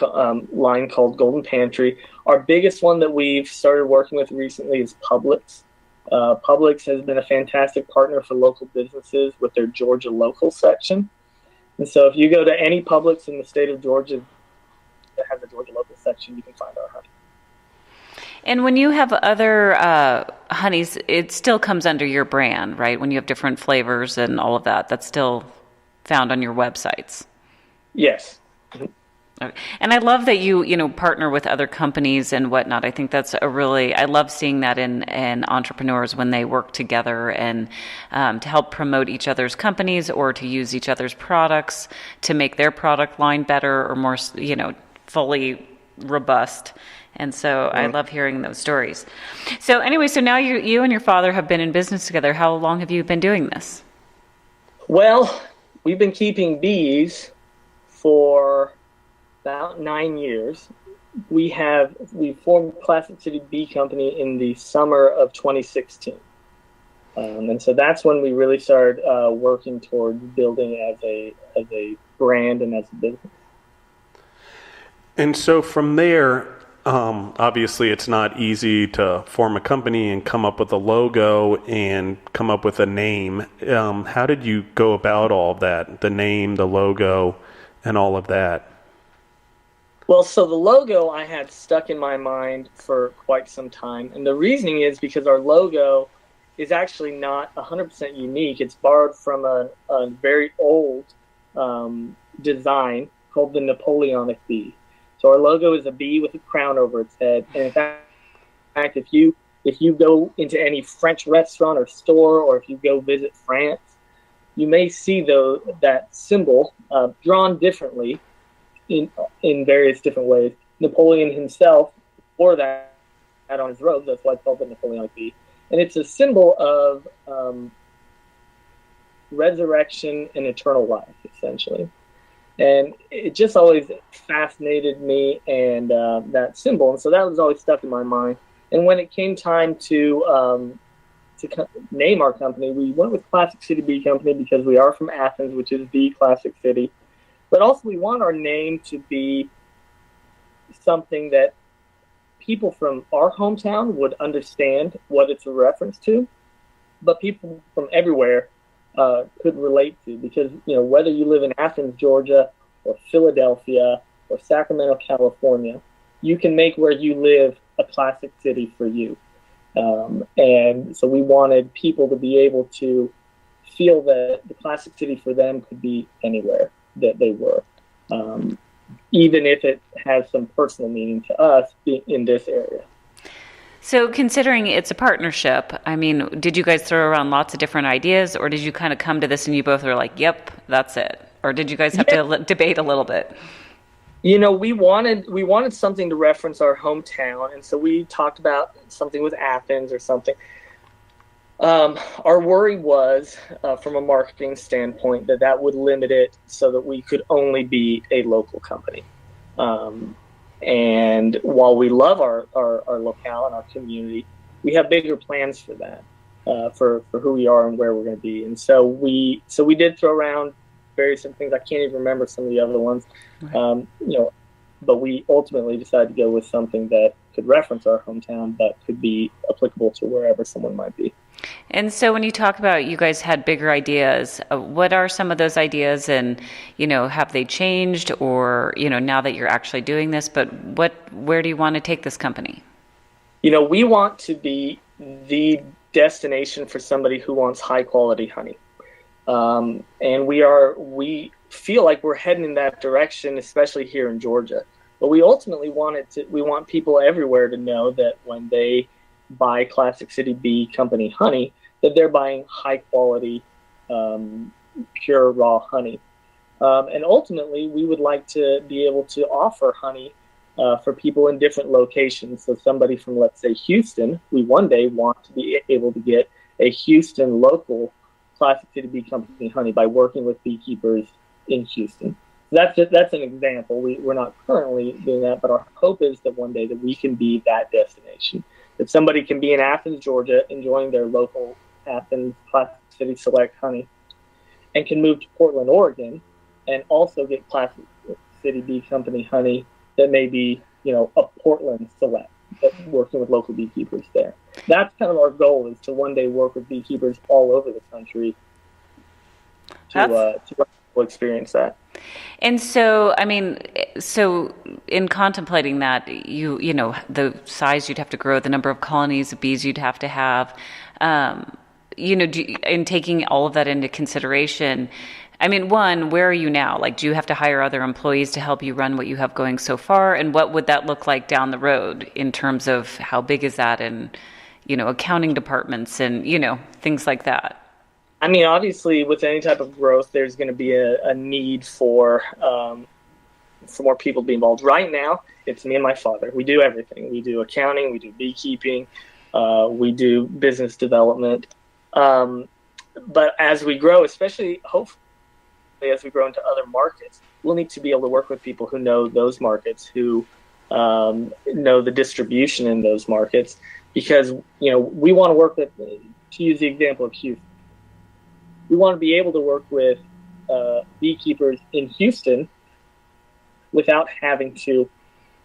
line called Golden Pantry. Our biggest one that we've started working with recently is Publix. Publix has been a fantastic partner for local businesses with their Georgia local section. And so if you go to any Publix in the state of Georgia that has a Georgia local section, you can find our honey. And when you have other honeys, it still comes under your brand, right? When you have different flavors and all of that, that's still found on your websites. Yes. And I love that you partner with other companies and whatnot. I think that's I love seeing that in entrepreneurs when they work together and to help promote each other's companies or to use each other's products to make their product line better or more, fully robust. And so I love hearing those stories. So anyway, so now you and your father have been in business together. How long have you been doing this? Well, we've been keeping bees for about 9 years. We formed Classic City Bee Company in the summer of 2016. And so that's when we really started working towards building as a brand and as a business. And so from there, obviously it's not easy to form a company and come up with a logo and come up with a name. How did you go about all of that, the name, the logo, and all of that? Well, so the logo I had stuck in my mind for quite some time. And the reasoning is because our logo is actually not 100% unique. It's borrowed from a very old design called the Napoleonic bee. So our logo is a bee with a crown over its head. And in fact, if you go into any French restaurant or store, or if you go visit France, you may see that symbol drawn differently in various different ways. Napoleon himself wore that on his robe. That's why it's called the Napoleonic bee. And it's a symbol of resurrection and eternal life, essentially. And it just always fascinated me, and that symbol. And so that was always stuck in my mind. And when it came time to name our company, we went with Classic City Bee Company because we are from Athens, which is the classic city. But also we want our name to be something that people from our hometown would understand what it's a reference to, but people from everywhere could relate to, because whether you live in Athens, Georgia, or Philadelphia or Sacramento, California, you can make where you live a classic city for you. And so we wanted people to be able to feel that the classic city for them could be anywhere that they were, even if it has some personal meaning to us in this area. So considering it's a partnership, I mean, did you guys throw around lots of different ideas, or did you kind of come to this and you both were like, yep, that's it? Or did you guys have to debate a little bit? You know, we wanted something to reference our hometown, and so we talked about something with Athens or something. Our worry was, from a marketing standpoint, that would limit it so that we could only be a local company. And while we love our locale and our community, we have bigger plans for that, for who we are and where we're going to be. And so we did throw around various things. I can't even remember some of the other ones, right. But we ultimately decided to go with something that could reference our hometown, but could be applicable to wherever someone might be. And so when you talk about you guys had bigger ideas, what are some of those ideas, and, have they changed, or, now that you're actually doing this, but where do you want to take this company? We want to be the destination for somebody who wants high quality honey. And we feel like we're heading in that direction, especially here in Georgia. But we ultimately we want people everywhere to know that when they buy Classic City Bee Company honey, that they're buying high quality, pure raw honey. And ultimately, we would like to be able to offer honey for people in different locations. So somebody from, let's say, Houston, we one day want to be able to get a Houston local Classic City Bee Company honey by working with beekeepers in Houston. That's an example. We're not currently doing that, but our hope is that one day that we can be that destination. That somebody can be in Athens, Georgia, enjoying their local Athens Classic City Select honey, and can move to Portland, Oregon, and also get Classic City Bee Company honey that may be, a Portland Select, but working with local beekeepers there. That's kind of our goal, is to one day work with beekeepers all over the country to experience that. And so, in contemplating that, the size you'd have to grow, the number of colonies of bees you'd have to have, in taking all of that into consideration, one, where are you now? Like, do you have to hire other employees to help you run what you have going so far? And what would that look like down the road in terms of how big is that, and, accounting departments and, things like that? Obviously, with any type of growth, there's going to be a need for more people to be involved. Right now, it's me and my father. We do everything. We do accounting, we do beekeeping, we do business development. But as we grow, especially hopefully as we grow into other markets, we'll need to be able to work with people who know those markets, who know the distribution in those markets, because we want to work with, to use the example of Houston, we want to be able to work with beekeepers in Houston without having to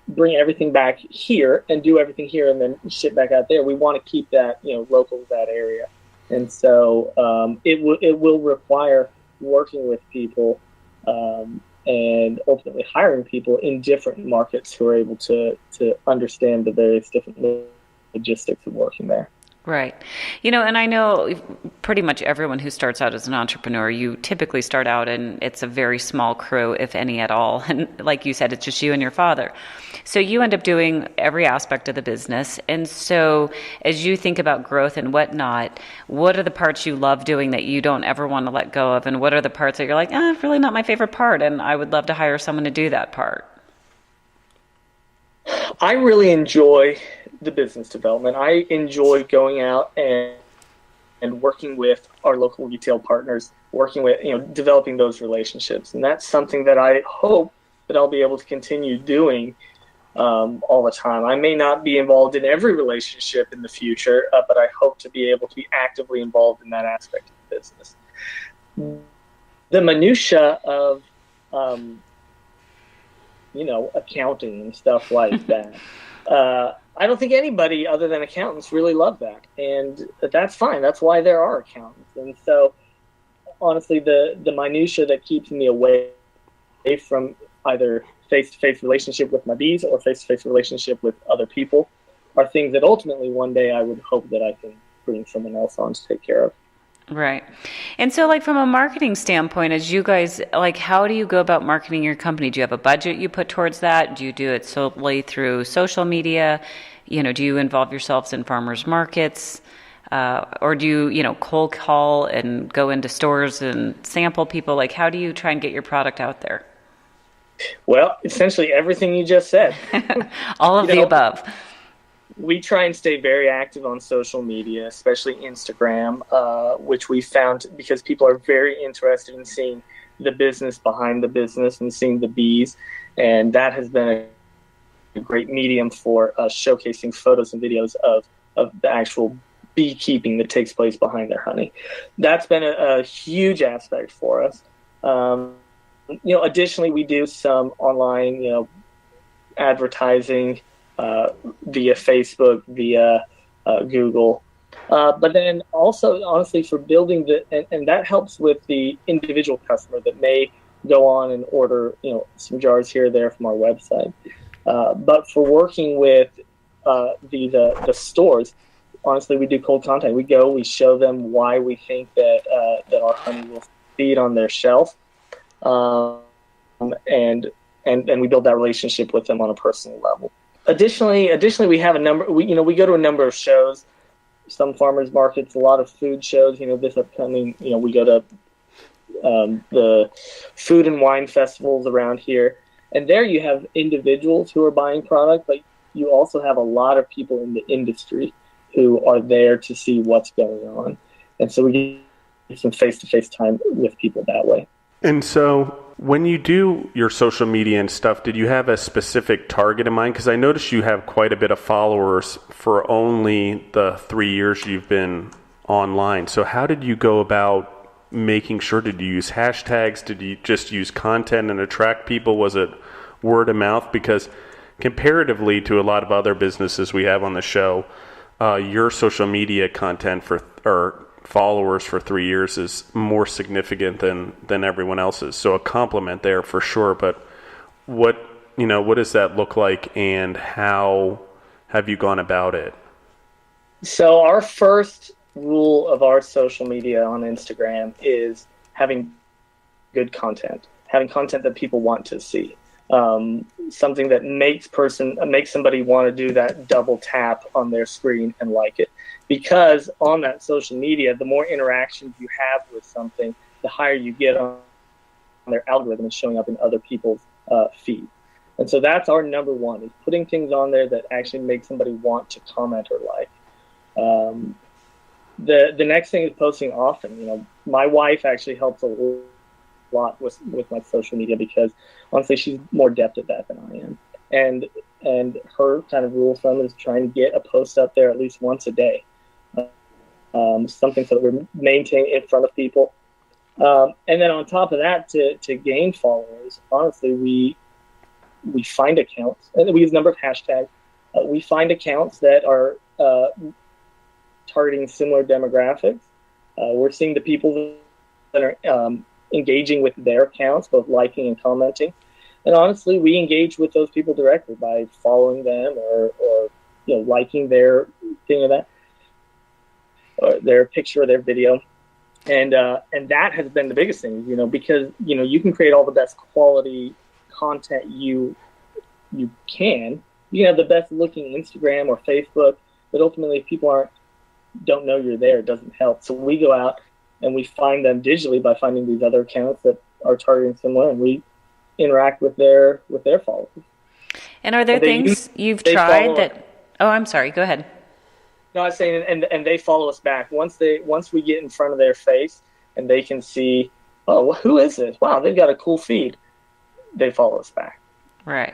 bring everything back here and do everything here and then ship back out there. We want to keep that, local to that area. And so it will require working with people and ultimately hiring people in different markets who are able to understand the various different logistics of working there. Right. And I know pretty much everyone who starts out as an entrepreneur, you typically start out and it's a very small crew, if any at all. And like you said, it's just you and your father. So you end up doing every aspect of the business. And so as you think about growth and whatnot, what are the parts you love doing that you don't ever want to let go of? And what are the parts that you're like, really not my favorite part, and I would love to hire someone to do that part? I really enjoy the business development. I enjoy going out and working with our local retail partners, working with, developing those relationships. And that's something that I hope that I'll be able to continue doing all the time. I may not be involved in every relationship in the future, but I hope to be able to be actively involved in that aspect of the business. The minutia of, accounting and stuff like that. I don't think anybody other than accountants really love that. And that's fine. That's why there are accountants. And so, honestly, the minutia that keeps me away from either face-to-face relationship with my bees or face-to-face relationship with other people are things that ultimately one day I would hope that I can bring someone else on to take care of. Right. And so, like, from a marketing standpoint, as you guys, like, how do you go about marketing your company? Do you have a budget you put towards that? Do you do it solely through social media? Do you involve yourselves in farmers markets? Or do you, cold call and go into stores and sample people? Like, how do you try and get your product out there? Well, essentially everything you just said. All of the above. We try and stay very active on social media, especially Instagram, which we found because people are very interested in seeing the business behind the business and seeing the bees. And that has been a great medium for showcasing photos and videos of the actual beekeeping that takes place behind their honey. That's been a huge aspect for us. Additionally, we do some online, advertising via Facebook, via Google. But then also, honestly, for building and that helps with the individual customer that may go on and order, some jars here or there from our website. But for working with the stores, honestly, we do cold contact. We go, we show them why we think that our honey will feed on their shelf, and we build that relationship with them on a personal level. Additionally, we have a number. We go to a number of shows, some farmers markets, a lot of food shows. This upcoming, we go to the food and wine festivals around here, and there you have individuals who are buying product, but you also have a lot of people in the industry who are there to see what's going on, and so we get some face-to-face time with people that way. And so, when you do your social media and stuff, did you have a specific target in mind? Because I noticed you have quite a bit of followers for only the 3 years you've been online. So how did you go about making sure? Did you use hashtags? Did you just use content and attract people? Was it word of mouth? Because comparatively to a lot of other businesses we have on the show, your social media content or followers for 3 years is more significant than everyone else's. So a compliment there for sure. But what does that look like, and how have you gone about it? So our first rule of our social media on Instagram is having good content, having content that people want to see. Something that makes somebody want to do that double tap on their screen and like it. Because on that social media, the more interactions you have with something, the higher you get on their algorithm and showing up in other people's feed. And so that's our number one, is putting things on there that actually make somebody want to comment or like. The next thing is posting often. My wife actually helps a lot with my social media because honestly she's more adept at that than I am. And her kind of rule of thumb is trying to get a post up there at least once a day. Something so that we're maintaining in front of people. And then on top of that, to gain followers, honestly, we find accounts, and we use a number of hashtags. We find accounts that are targeting similar demographics. We're seeing the people that are engaging with their accounts, both liking and commenting. And honestly, we engage with those people directly by following them or liking their thing or that, or their picture or their video. And that has been the biggest thing, because, you can create all the best quality content you can. You can have the best looking Instagram or Facebook, but ultimately if people don't know you're there, it doesn't help. So we go out and we find them digitally by finding these other accounts that are targeting similar, and we interact with their followers. And are there things you've tried that? Oh, I'm sorry. Go ahead. No, I was saying, and they follow us back once we get in front of their face and they can see, oh, who is this? Wow, they've got a cool feed. They follow us back. Right.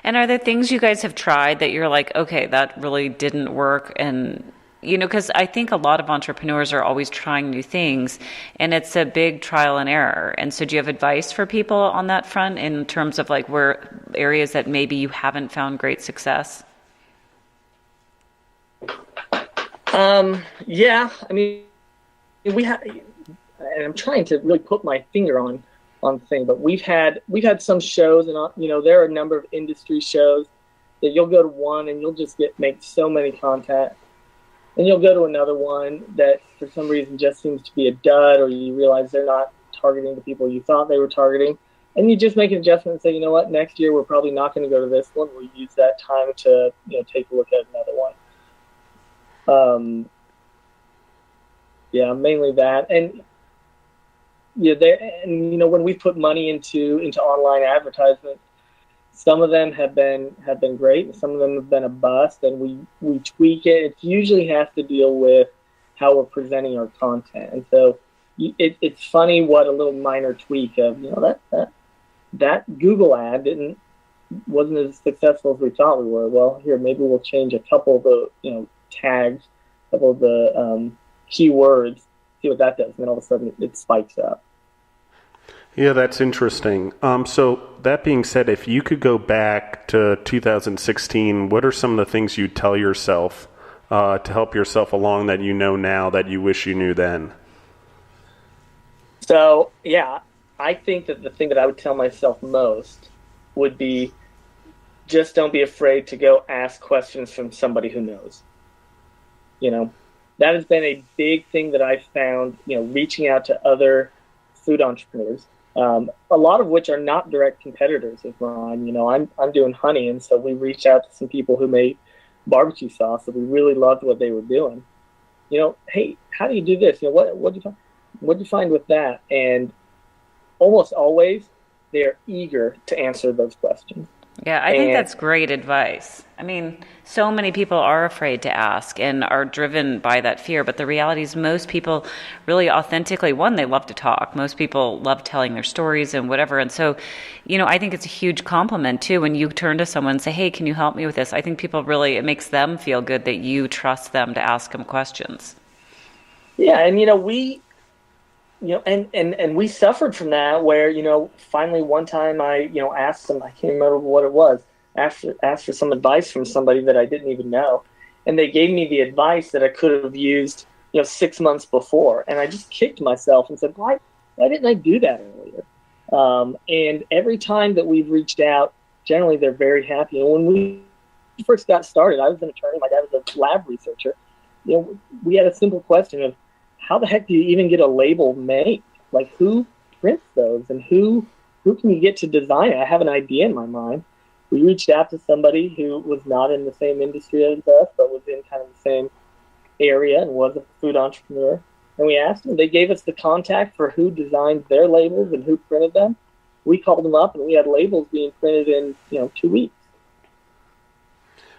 And are there things you guys have tried that you're like, okay, that really didn't work? And because I think a lot of entrepreneurs are always trying new things, and it's a big trial and error. And so do you have advice for people on that front in terms of like where areas that maybe you haven't found great success? Yeah, I mean, we have, and I'm trying to really put my finger on on thing. But we've had some shows, and there are a number of industry shows that you'll go to one and you'll just make so many contacts, and you'll go to another one that for some reason just seems to be a dud, or you realize they're not targeting the people you thought they were targeting, and you just make an adjustment and say, you know what, next year we're probably not going to go to this one. We'll use that time to take a look at another one. Mainly that, and when we put money into online advertisement, some of them have been great, and some of them have been a bust, and we tweak it. It usually has to deal with how we're presenting our content, and so it's funny what a little minor tweak of that Google ad wasn't as successful as we thought we were. Well, here, maybe we'll change a couple of the tags, a couple of the keywords, see what that does, and then all of a sudden it spikes up. Yeah, that's interesting. So that being said, if you could go back to 2016, what are some of the things you tell yourself to help yourself along that you know now that you wish you knew then? So, yeah, I think that the thing that I would tell myself most would be just don't be afraid to go ask questions from somebody who knows. That has been a big thing that I've found, reaching out to other food entrepreneurs, a lot of which are not direct competitors of mine. I'm doing honey, and so we reached out to some people who made barbecue sauce, and we really loved what they were doing. Hey, how do you do this? What do you find with that? And almost always, they're eager to answer those questions. Yeah, I think that's great advice. I mean, so many people are afraid to ask and are driven by that fear, but the reality is most people really authentically, one, they love to talk. Most people love telling their stories and whatever. And so, I think it's a huge compliment too when you turn to someone and say, hey, can you help me with this? I think people really, it makes them feel good that you trust them to ask them questions. Yeah, and we and we suffered from that where, finally one time I, asked them, I can't remember what it was, asked for some advice from somebody that I didn't even know. And they gave me the advice that I could have used, 6 months before. And I just kicked myself and said, why didn't I do that earlier? And every time that we've reached out, generally they're very happy. And when we first got started, I was an attorney, my dad was a lab researcher. We had a simple question of, how the heck do you even get a label made? Like, who prints those, and who can you get to design it? I have an idea in my mind. We reached out to somebody who was not in the same industry as us, but was in kind of the same area and was a food entrepreneur. And we asked them. They gave us the contact for who designed their labels and who printed them. We called them up, and we had labels being printed in 2 weeks.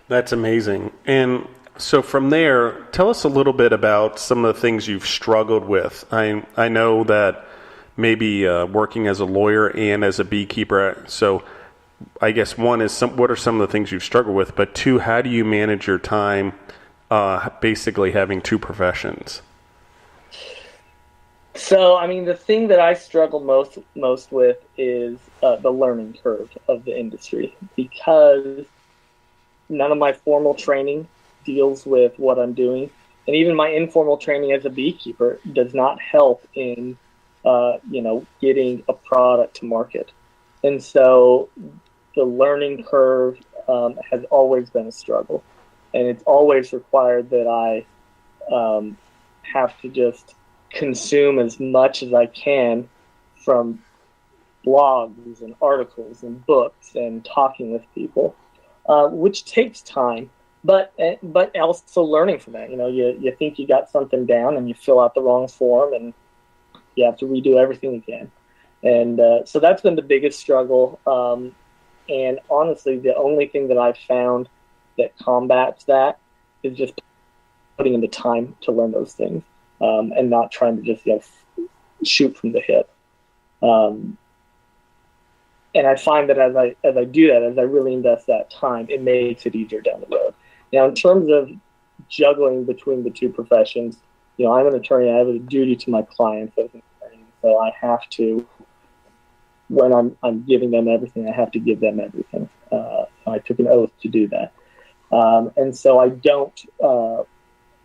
That's amazing. And so from there, tell us a little bit about some of the things you've struggled with. I know that maybe working as a lawyer and as a beekeeper. So I guess one is what are some of the things you've struggled with? But two, how do you manage your time basically having two professions? So, the thing that I struggle most with is the learning curve of the industry, because none of my formal training deals with what I'm doing, and even my informal training as a beekeeper does not help in getting a product to market. And so the learning curve has always been a struggle, and it's always required that I have to just consume as much as I can from blogs and articles and books and talking with people, which takes time. But also learning from that. You think you got something down and you fill out the wrong form and you have to redo everything again. And so that's been the biggest struggle. And honestly, the only thing that I've found that combats that is just putting in the time to learn those things, and not trying to just shoot from the hip. And I find that as I do that, as I really invest that time, it makes it easier down the road. Now, in terms of juggling between the two professions, I'm an attorney. I have a duty to my clients as an attorney, so I have to, when I'm giving them everything, I have to give them everything. I took an oath to do that, and so I don't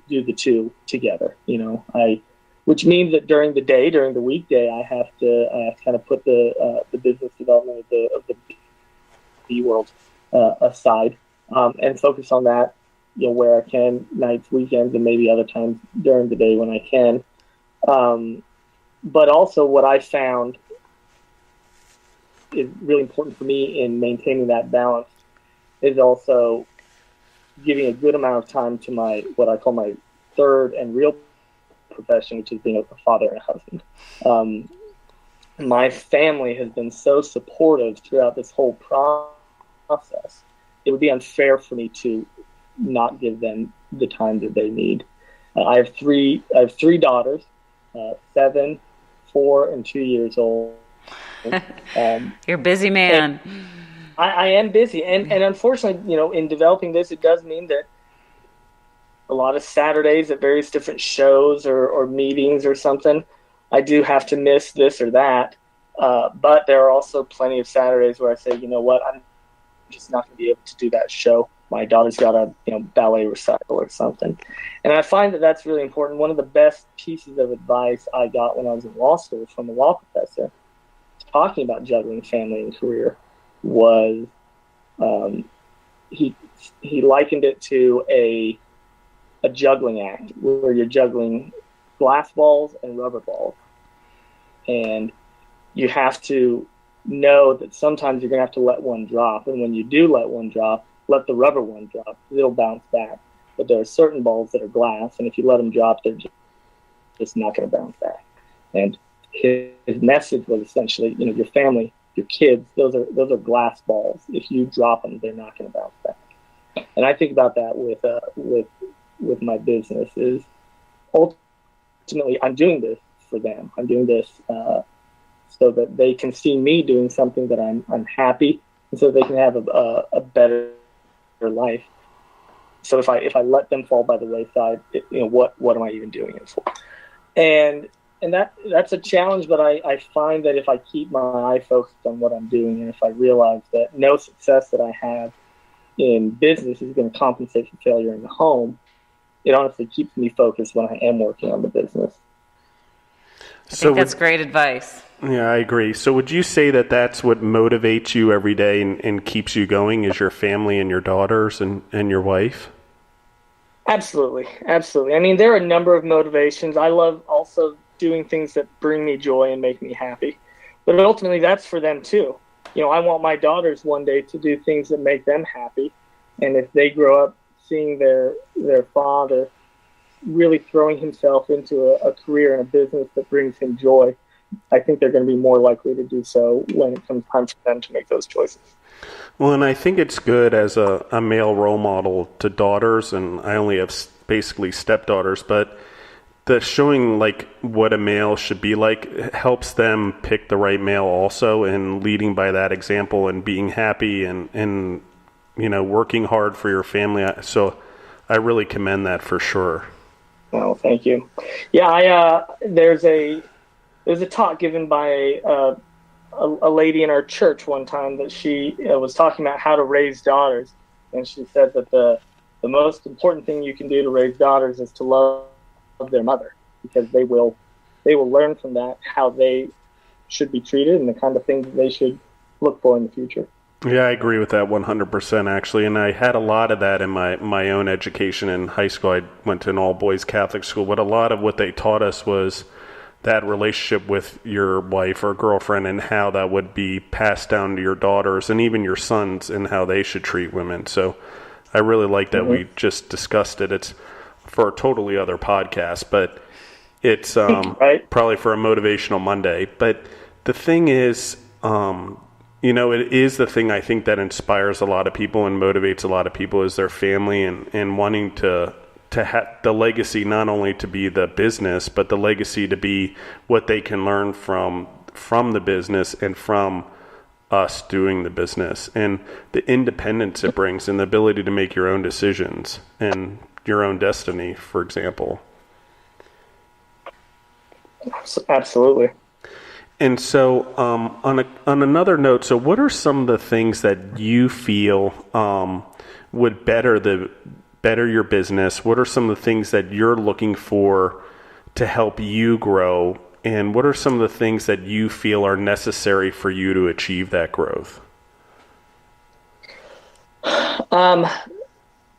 do the two together. We which means that during the weekday, I have to kind of put the business development of the bee world aside and focus on that, where I can, nights, weekends, and maybe other times during the day when I can. But also what I found is really important for me in maintaining that balance is also giving a good amount of time to what I call my third and real profession, which is being a father and a husband. My family has been so supportive throughout this whole process. It would be unfair for me to not give them the time that they need. I have three daughters, 7, 4, and 2 years old. You're a busy man. I am busy, and unfortunately, in developing this, it does mean that a lot of Saturdays at various different shows or meetings or something, I do have to miss this or that. But there are also plenty of Saturdays where I say, you know what, I'm just not going to be able to do that show. My daughter's got a ballet recital or something. And I find that that's really important. One of the best pieces of advice I got when I was in law school from a law professor talking about juggling family and career was he likened it to a juggling act where you're juggling glass balls and rubber balls. And you have to know that sometimes you're going to have to let one drop. And when you do let one drop, let the rubber one drop. It'll bounce back. But there are certain balls that are glass, and if you let them drop, they're just not going to bounce back. And his message was essentially, your family, your kids, those are glass balls. If you drop them, they're not going to bounce back. And I think about that with my business is ultimately I'm doing this for them. I'm doing this so that they can see me doing something that I'm happy, and so they can have a better life. So if I let them fall by the wayside, what am I even doing it for? And that's a challenge, but I find that if I keep my eye focused on what I'm doing, and if I realize that no success that I have in business is going to compensate for failure in the home, it honestly keeps me focused when I am working on the business. I think that's great advice. Yeah, I agree. So would you say that that's what motivates you every day and keeps you going is your family and your daughters and your wife? Absolutely. Absolutely. I mean, there are a number of motivations. I love also doing things that bring me joy and make me happy. But ultimately, that's for them too. I want my daughters one day to do things that make them happy. And if they grow up seeing their father really throwing himself into a career and a business that brings him joy, I think they're going to be more likely to do so when it comes time for them to make those choices. Well, and I think it's good as a male role model to daughters, and I only have basically stepdaughters, but the showing like what a male should be like helps them pick the right male also, and leading by that example and being happy and working hard for your family. So I really commend that for sure. Oh, thank you. Yeah, there's a talk given by a lady in our church one time that she was talking about how to raise daughters, and she said that the most important thing you can do to raise daughters is to love their mother, because they will learn from that how they should be treated and the kind of things that they should look for in the future. Yeah, I agree with that 100% actually, and I had a lot of that in my own education in high school. I went to an all-boys Catholic school, but a lot of what they taught us was that relationship with your wife or girlfriend and how that would be passed down to your daughters and even your sons and how they should treat women. So I really like that we just discussed it. It's for a totally other podcast, but it's right? Probably for a motivational Monday. But the thing is, it is the thing I think that inspires a lot of people and motivates a lot of people is their family and wanting to have the legacy, not only to be the business, but the legacy to be what they can learn from the business and from us doing the business, and the independence it brings and the ability to make your own decisions and your own destiny, for example. Absolutely. And so on another note, so what are some of the things that you feel would better your business? What are some of the things that you're looking for to help you grow? And what are some of the things that you feel are necessary for you to achieve that growth?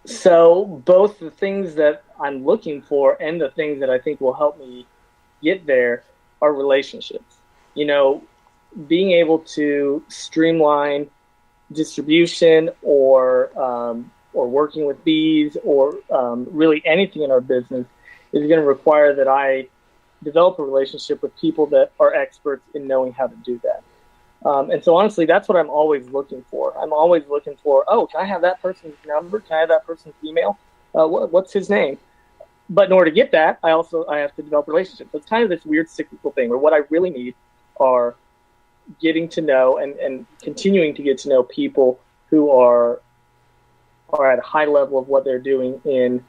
So both the things that I'm looking for and the things that I think will help me get there are relationships. Being able to streamline distribution or working with bees or really anything in our business is going to require that I develop a relationship with people that are experts in knowing how to do that. And so honestly, that's what I'm always looking for. I'm always looking for, can I have that person's number? Can I have that person's email? What's his name? But in order to get that, I have to develop relationships. So it's kind of this weird cyclical thing where what I really need are getting to know and continuing to get to know people who are at a high level of what they're doing in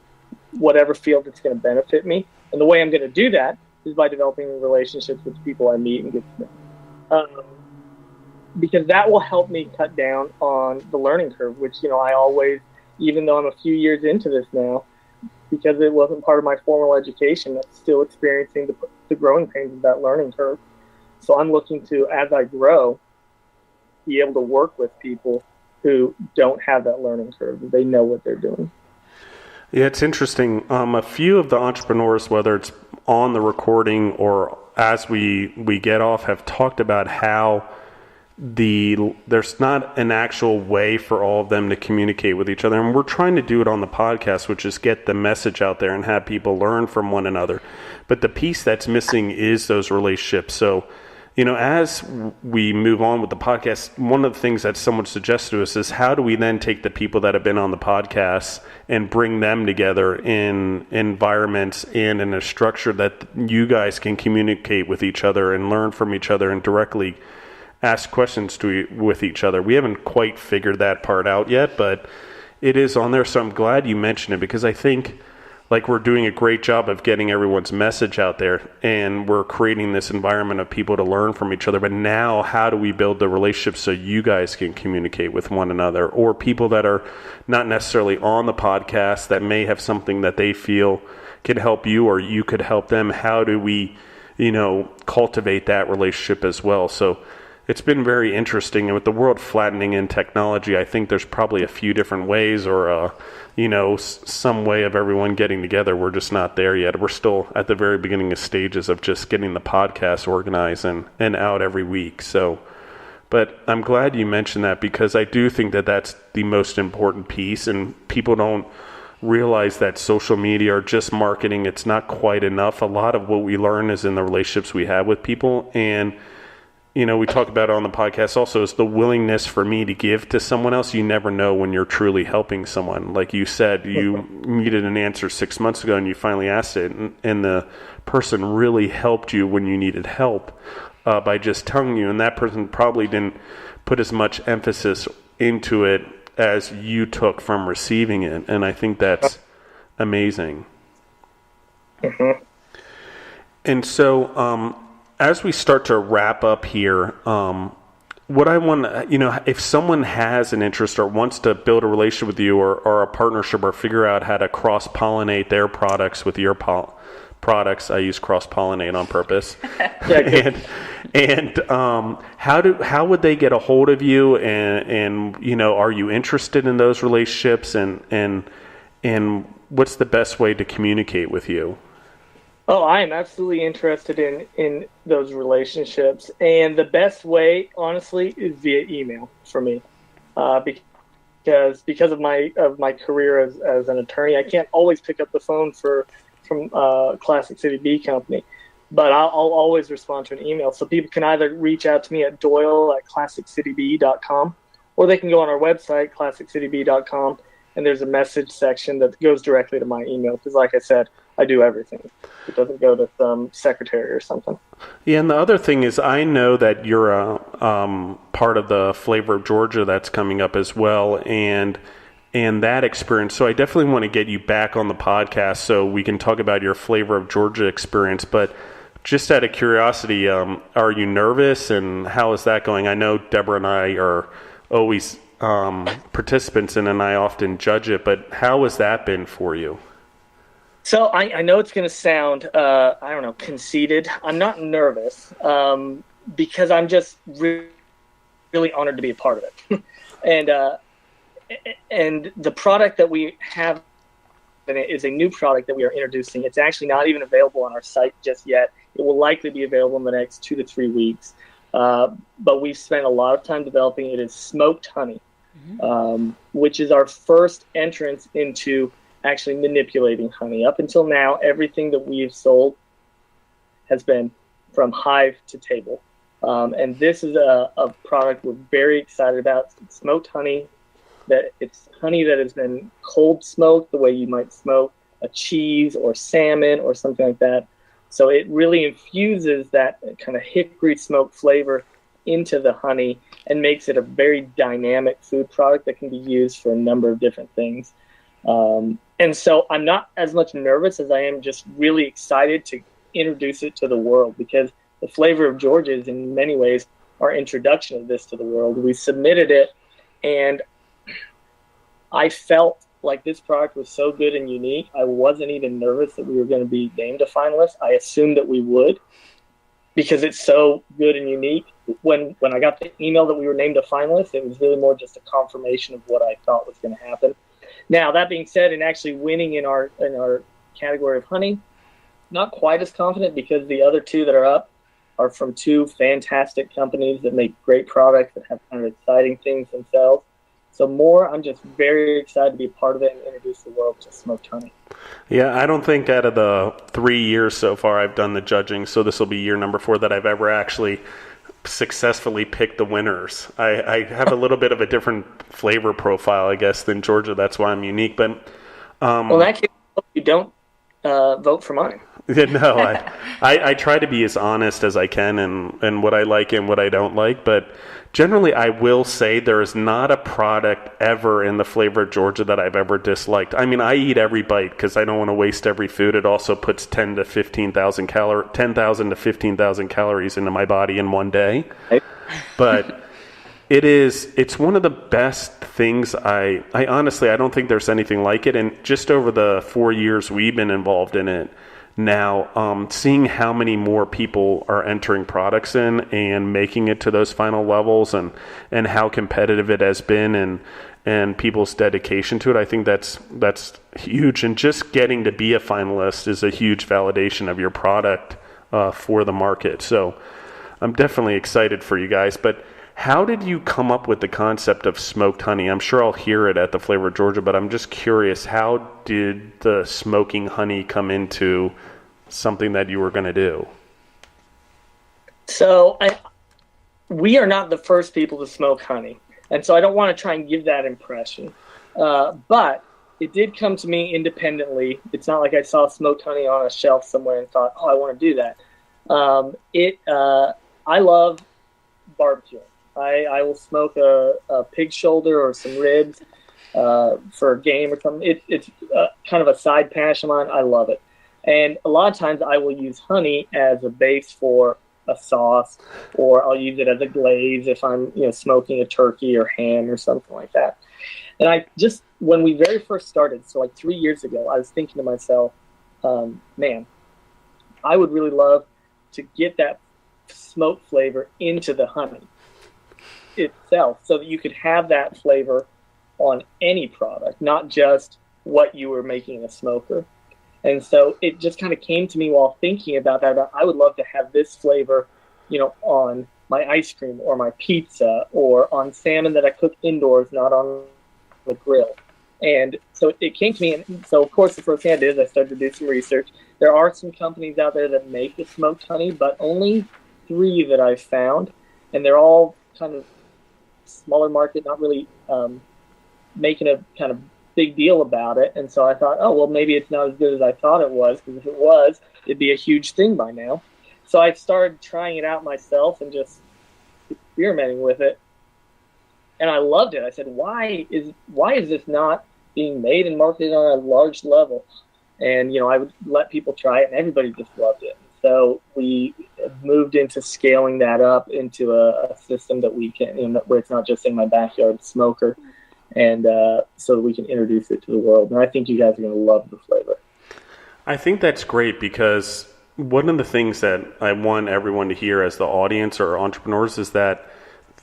whatever field that's going to benefit me. And the way I'm going to do that is by developing relationships with people I meet and get to know. Because that will help me cut down on the learning curve, which, I always, even though I'm a few years into this now, because it wasn't part of my formal education, I'm still experiencing the growing pains of that learning curve. So I'm looking to, as I grow, be able to work with people who don't have that learning curve. They know what they're doing. Yeah, it's interesting. A few of the entrepreneurs, whether it's on the recording or as we get off, have talked about how there's not an actual way for all of them to communicate with each other. And we're trying to do it on the podcast, which is get the message out there and have people learn from one another. But the piece that's missing is those relationships. So, as we move on with the podcast, one of the things that someone suggested to us is how do we then take the people that have been on the podcast and bring them together in environments and in a structure that you guys can communicate with each other and learn from each other and directly ask questions with each other. We haven't quite figured that part out yet, but it is on there. So I'm glad you mentioned it, because I think we're doing a great job of getting everyone's message out there, and we're creating this environment of people to learn from each other. But now, how do we build the relationships so you guys can communicate with one another, or people that are not necessarily on the podcast that may have something that they feel can help you or you could help them? How do we, cultivate that relationship as well? So it's been very interesting. And with the world flattening in technology, I think there's probably a few different ways or, some way of everyone getting together. We're just not there yet. We're still at the very beginning of stages of just getting the podcast organized and out every week. So, but I'm glad you mentioned that, because I do think that that's the most important piece, and people don't realize that social media or just marketing, it's not quite enough. A lot of what we learn is in the relationships we have with people. And we talk about it on the podcast also, is the willingness for me to give to someone else. You never know when you're truly helping someone. Like you said, you needed an answer 6 months ago and you finally asked it, and the person really helped you when you needed help by just telling you. And that person probably didn't put as much emphasis into it as you took from receiving it. And I think that's amazing. Mm-hmm. And so, as we start to wrap up here, what I want to, if someone has an interest or wants to build a relationship with you or a partnership, or figure out how to cross-pollinate their products with your products, I use cross-pollinate on purpose. and how would they get a hold of you? And are you interested in those relationships? And what's the best way to communicate with you? Oh, I am absolutely interested in those relationships, and the best way, honestly, is via email for me, because of my career as an attorney, I can't always pick up the phone from Classic City Bee Company, but I'll always respond to an email. So people can either reach out to me at Doyle at ClassicCityBee.com, or they can go on our website, ClassicCityBee.com, and there's a message section that goes directly to my email, because like I said, I do everything. It doesn't go to some secretary or something. Yeah, and the other thing is, I know that you're a part of the Flavor of Georgia that's coming up as well, and that experience. So I definitely want to get you back on the podcast so we can talk about your Flavor of Georgia experience. But just out of curiosity, are you nervous, and how is that going? I know Deborah and I are always participants in, and I often judge it, but how has that been for you? So I know it's going to sound, I don't know, conceited. I'm not nervous because I'm just really honored to be a part of it. and the product that we have is a new product that we are introducing. It's actually not even available on our site just yet. It will likely be available in the next 2 to 3 weeks. But we've spent a lot of time developing it. Is smoked honey, which is our first entrance into actually manipulating honey. Up until now, everything that we've sold has been from hive to table. And this is a product we're very excited about. It's smoked honey. It's honey that has been cold smoked the way you might smoke a cheese or salmon or something like that. So it really infuses that kind of hickory smoke flavor into the honey and makes it a very dynamic food product that can be used for a number of different things. And so I'm not as much nervous as I am just really excited to introduce it to the world, because the flavor of Georgia is in many ways our introduction of this to the world. We submitted it, and I felt like this product was so good and unique. I wasn't even nervous that we were going to be named a finalist. I assumed that we would, because it's so good and unique. When I got the email that we were named a finalist, it was really more just a confirmation of what I thought was going to happen. Now, that being said, and actually winning in our category of honey, not quite as confident, because the other two that are up are from two fantastic companies that make great products that have kind of exciting things themselves. So I'm just very excited to be a part of it and introduce the world to smoked honey. Yeah, I don't think out of the 3 years so far I've done the judging, so this will be year number 4 that I've ever actually successfully picked the winners. I have a little bit of a different flavor profile, I guess, than Georgia. That's why I'm unique. But well, in that case, you don't vote for mine. No, I try to be as honest as I can and what I like and what I don't like. But generally, I will say there is not a product ever in the flavor of Georgia that I've ever disliked. I mean, I eat every bite because I don't want to waste every food. It also puts 10,000 to 15,000 calories into my body in one day. But it's one of the best things. I honestly, I don't think there's anything like it. And just over the 4 years we've been involved in it now, seeing how many more people are entering products in and making it to those final levels, and how competitive it has been, and people's dedication to it, I think that's huge. And just getting to be a finalist is a huge validation of your product for the market. So I'm definitely excited for you guys. But how did you come up with the concept of smoked honey? I'm sure I'll hear it at the Flavor of Georgia, but I'm just curious, how did the smoking honey come into something that you were going to do? So we are not the first people to smoke honey, and so I don't want to try and give that impression. But it did come to me independently. It's not like I saw smoked honey on a shelf somewhere and thought, oh, I want to do that. I love barbecuing. I will smoke a pig shoulder or some ribs for a game or something. It's kind of a side passion of mine. I love it. And a lot of times I will use honey as a base for a sauce, or I'll use it as a glaze if I'm smoking a turkey or ham or something like that. And I just, when we very first started, so like 3 years ago, I was thinking to myself, man, I would really love to get that smoke flavor into the honey itself, so that you could have that flavor on any product, not just what you were making in a smoker. And so it just kind of came to me while thinking about that. I would love to have this flavor, on my ice cream or my pizza, or on salmon that I cook indoors, not on the grill. And so it came to me, and so of course the first thing I did is I started to do some research. There are some companies out there that make the smoked honey, but only 3 that I've found, and they're all kind of smaller market, not really making a kind of big deal about it. And so I thought, oh, well, maybe it's not as good as I thought it was, because if it was, it'd be a huge thing by now. So I started trying it out myself and just experimenting with it, and I loved it. I said, why is this not being made and marketed on a large level? And I would let people try it, and everybody just loved it. So we moved into scaling that up into a system that we can, where it's not just in my backyard smoker, and so that we can introduce it to the world. And I think you guys are going to love the flavor. I think that's great because one of the things that I want everyone to hear as the audience or entrepreneurs is that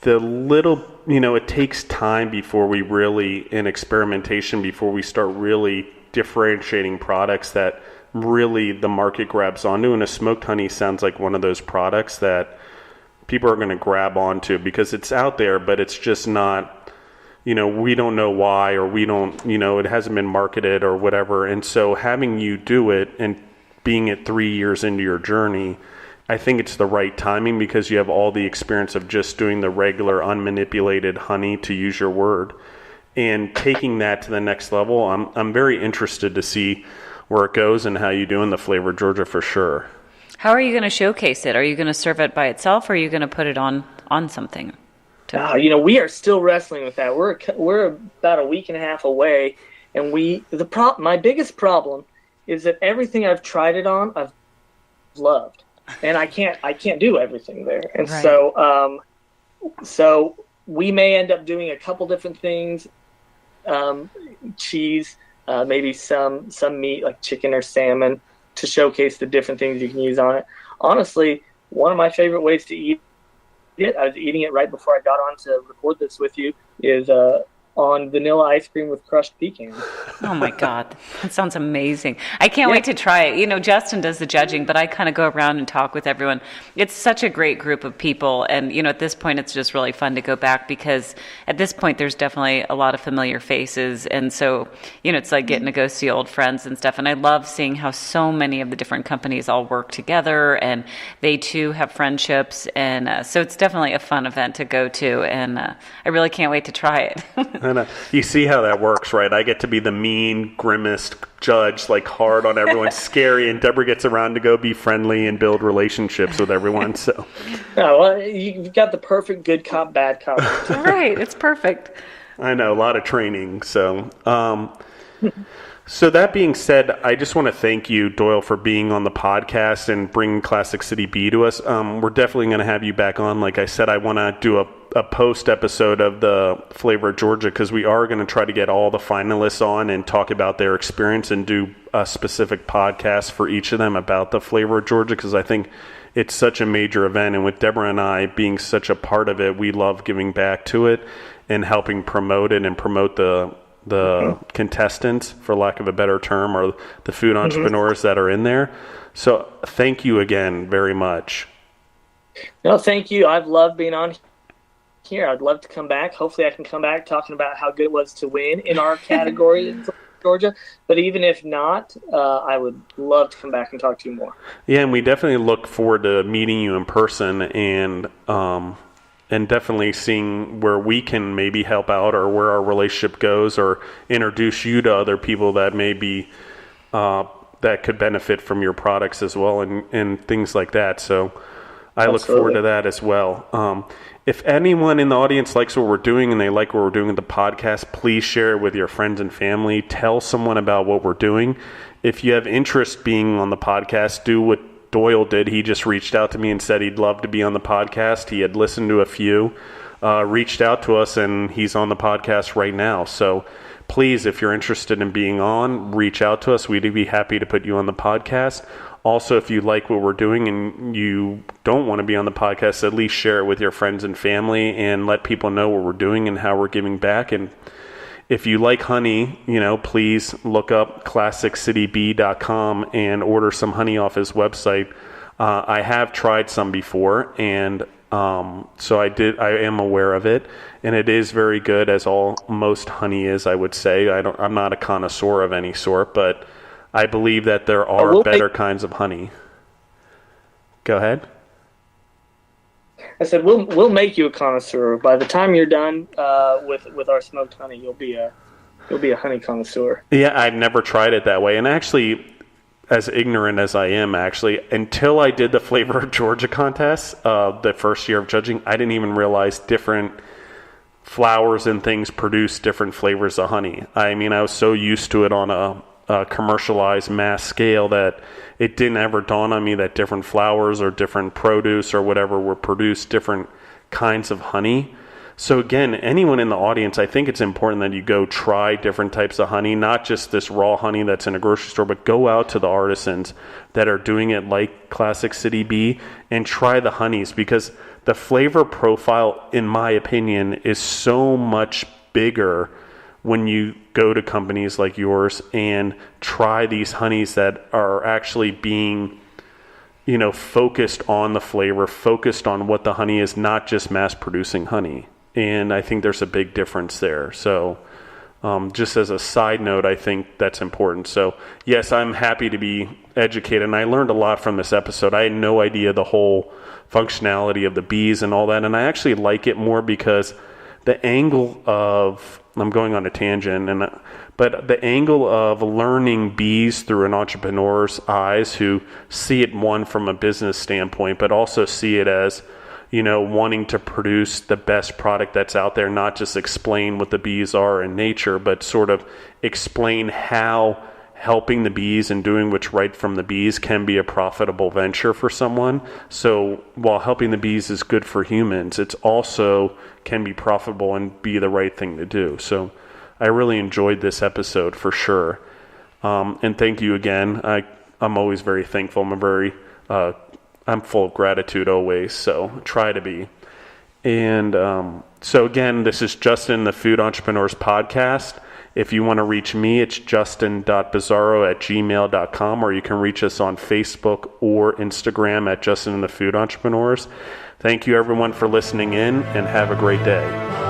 the little, it takes time before we really, in experimentation, before we start really differentiating products that really the market grabs onto. And a smoked honey sounds like one of those products that people are going to grab onto because it's out there, but it's just not, we don't know why, or we don't, it hasn't been marketed or whatever. And so having you do it and being it 3 years into your journey, I think it's the right timing because you have all the experience of just doing the regular unmanipulated honey, to use your word, and taking that to the next level. I'm very interested to see where it goes and how you do in the flavor Georgia for sure. How are you going to showcase it? Are you going to serve it by itself, or are you going to put it on something? We are still wrestling with that. We're about a week and a half away, and my biggest problem is that everything I've tried it on, I've loved, and I can't do everything there, and right. So we may end up doing a couple different things, cheese, maybe some meat like chicken or salmon to showcase the different things you can use on it. Honestly, one of my favorite ways to eat it, I was eating it right before I got on to record this with you, is on vanilla ice cream with crushed pecans. Oh my God, that sounds amazing. I can't wait to try it. Justin does the judging, but I kind of go around and talk with everyone. It's such a great group of people. And, at this point, it's just really fun to go back because at this point, there's definitely a lot of familiar faces. And so, it's like getting to go see old friends and stuff. And I love seeing how so many of the different companies all work together and they too have friendships. And so it's definitely a fun event to go to. And I really can't wait to try it. And you see how that works, right? I get to be the mean, grimmest judge, like hard on everyone, scary, and Deborah gets around to go be friendly and build relationships with everyone. So, you've got the perfect good cop, bad cop. Right, it's perfect. I know, a lot of training. So, so that being said, I just want to thank you, Doyle, for being on the podcast and bringing Classic City Bee to us. We're definitely going to have you back on. Like I said, I want to do a post episode of the Flavor of Georgia because we are going to try to get all the finalists on and talk about their experience and do a specific podcast for each of them about the Flavor of Georgia because I think it's such a major event. And with Deborah and I being such a part of it, we love giving back to it and helping promote it and promote the contestants, for lack of a better term, or the food entrepreneurs that are in there. So thank you again very much. No, thank you. I've loved being on here. I'd love to come back. Hopefully I can come back talking about how good it was to win in our category in Georgia. But even if not, I would love to come back and talk to you more. Yeah, and we definitely look forward to meeting you in person and definitely seeing where we can maybe help out or where our relationship goes or introduce you to other people that maybe that could benefit from your products as well and things like that. So I look forward to that as well. If anyone in the audience likes what we're doing and they like what we're doing with the podcast, please share it with your friends and family. Tell someone about what we're doing. If you have interest being on the podcast, do what Doyle did. He just reached out to me and said he'd love to be on the podcast. He had listened to a few, reached out to us, and he's on the podcast right now. So please, if you're interested in being on, reach out to us. We'd be happy to put you on the podcast. Also, if you like what we're doing and you don't want to be on the podcast, at least share it with your friends and family and let people know what we're doing and how we're giving back. And if you like honey, please look up ClassicCityBee.com and order some honey off his website. I have tried some before, and so I am aware of it, and it is very good, as most honey is, I would say. I'm not a connoisseur of any sort, but I believe that there are better kinds of honey. Go ahead. I said we'll make you a connoisseur. By the time you're done with our smoked honey, you'll be a honey connoisseur. Yeah, I've never tried it that way, and actually, as ignorant as I am, until I did the Flavor of Georgia contest, the first year of judging, I didn't even realize different flowers and things produce different flavors of honey. I mean, I was so used to it on a commercialized mass scale that it didn't ever dawn on me that different flowers or different produce or whatever were produced different kinds of honey. So again, anyone in the audience, I think it's important that you go try different types of honey, not just this raw honey that's in a grocery store, but go out to the artisans that are doing it like Classic City Bee and try the honeys, because the flavor profile, in my opinion, is so much bigger when you go to companies like yours and try these honeys that are actually being, focused on the flavor, focused on what the honey is, not just mass producing honey. And I think there's a big difference there. So just as a side note, I think that's important. So yes, I'm happy to be educated, and I learned a lot from this episode. I had no idea the whole functionality of the bees and all that, and I actually like it more because the angle of, I'm going on a tangent, but the angle of learning bees through an entrepreneur's eyes who see it, one, from a business standpoint, but also see it as, wanting to produce the best product that's out there, not just explain what the bees are in nature, but sort of explain how helping the bees and doing what's right from the bees can be a profitable venture for someone. So while helping the bees is good for humans, it's also can be profitable and be the right thing to do. So I really enjoyed this episode for sure. And thank you again. I'm always very thankful. I'm full of gratitude always, so try to be. And so again, this is Justin, the Food Entrepreneurs Podcast. If you want to reach me, it's justin.bizzarro@gmail.com, or you can reach us on Facebook or Instagram at Justin and the Food Entrepreneurs. Thank you everyone for listening in, and have a great day.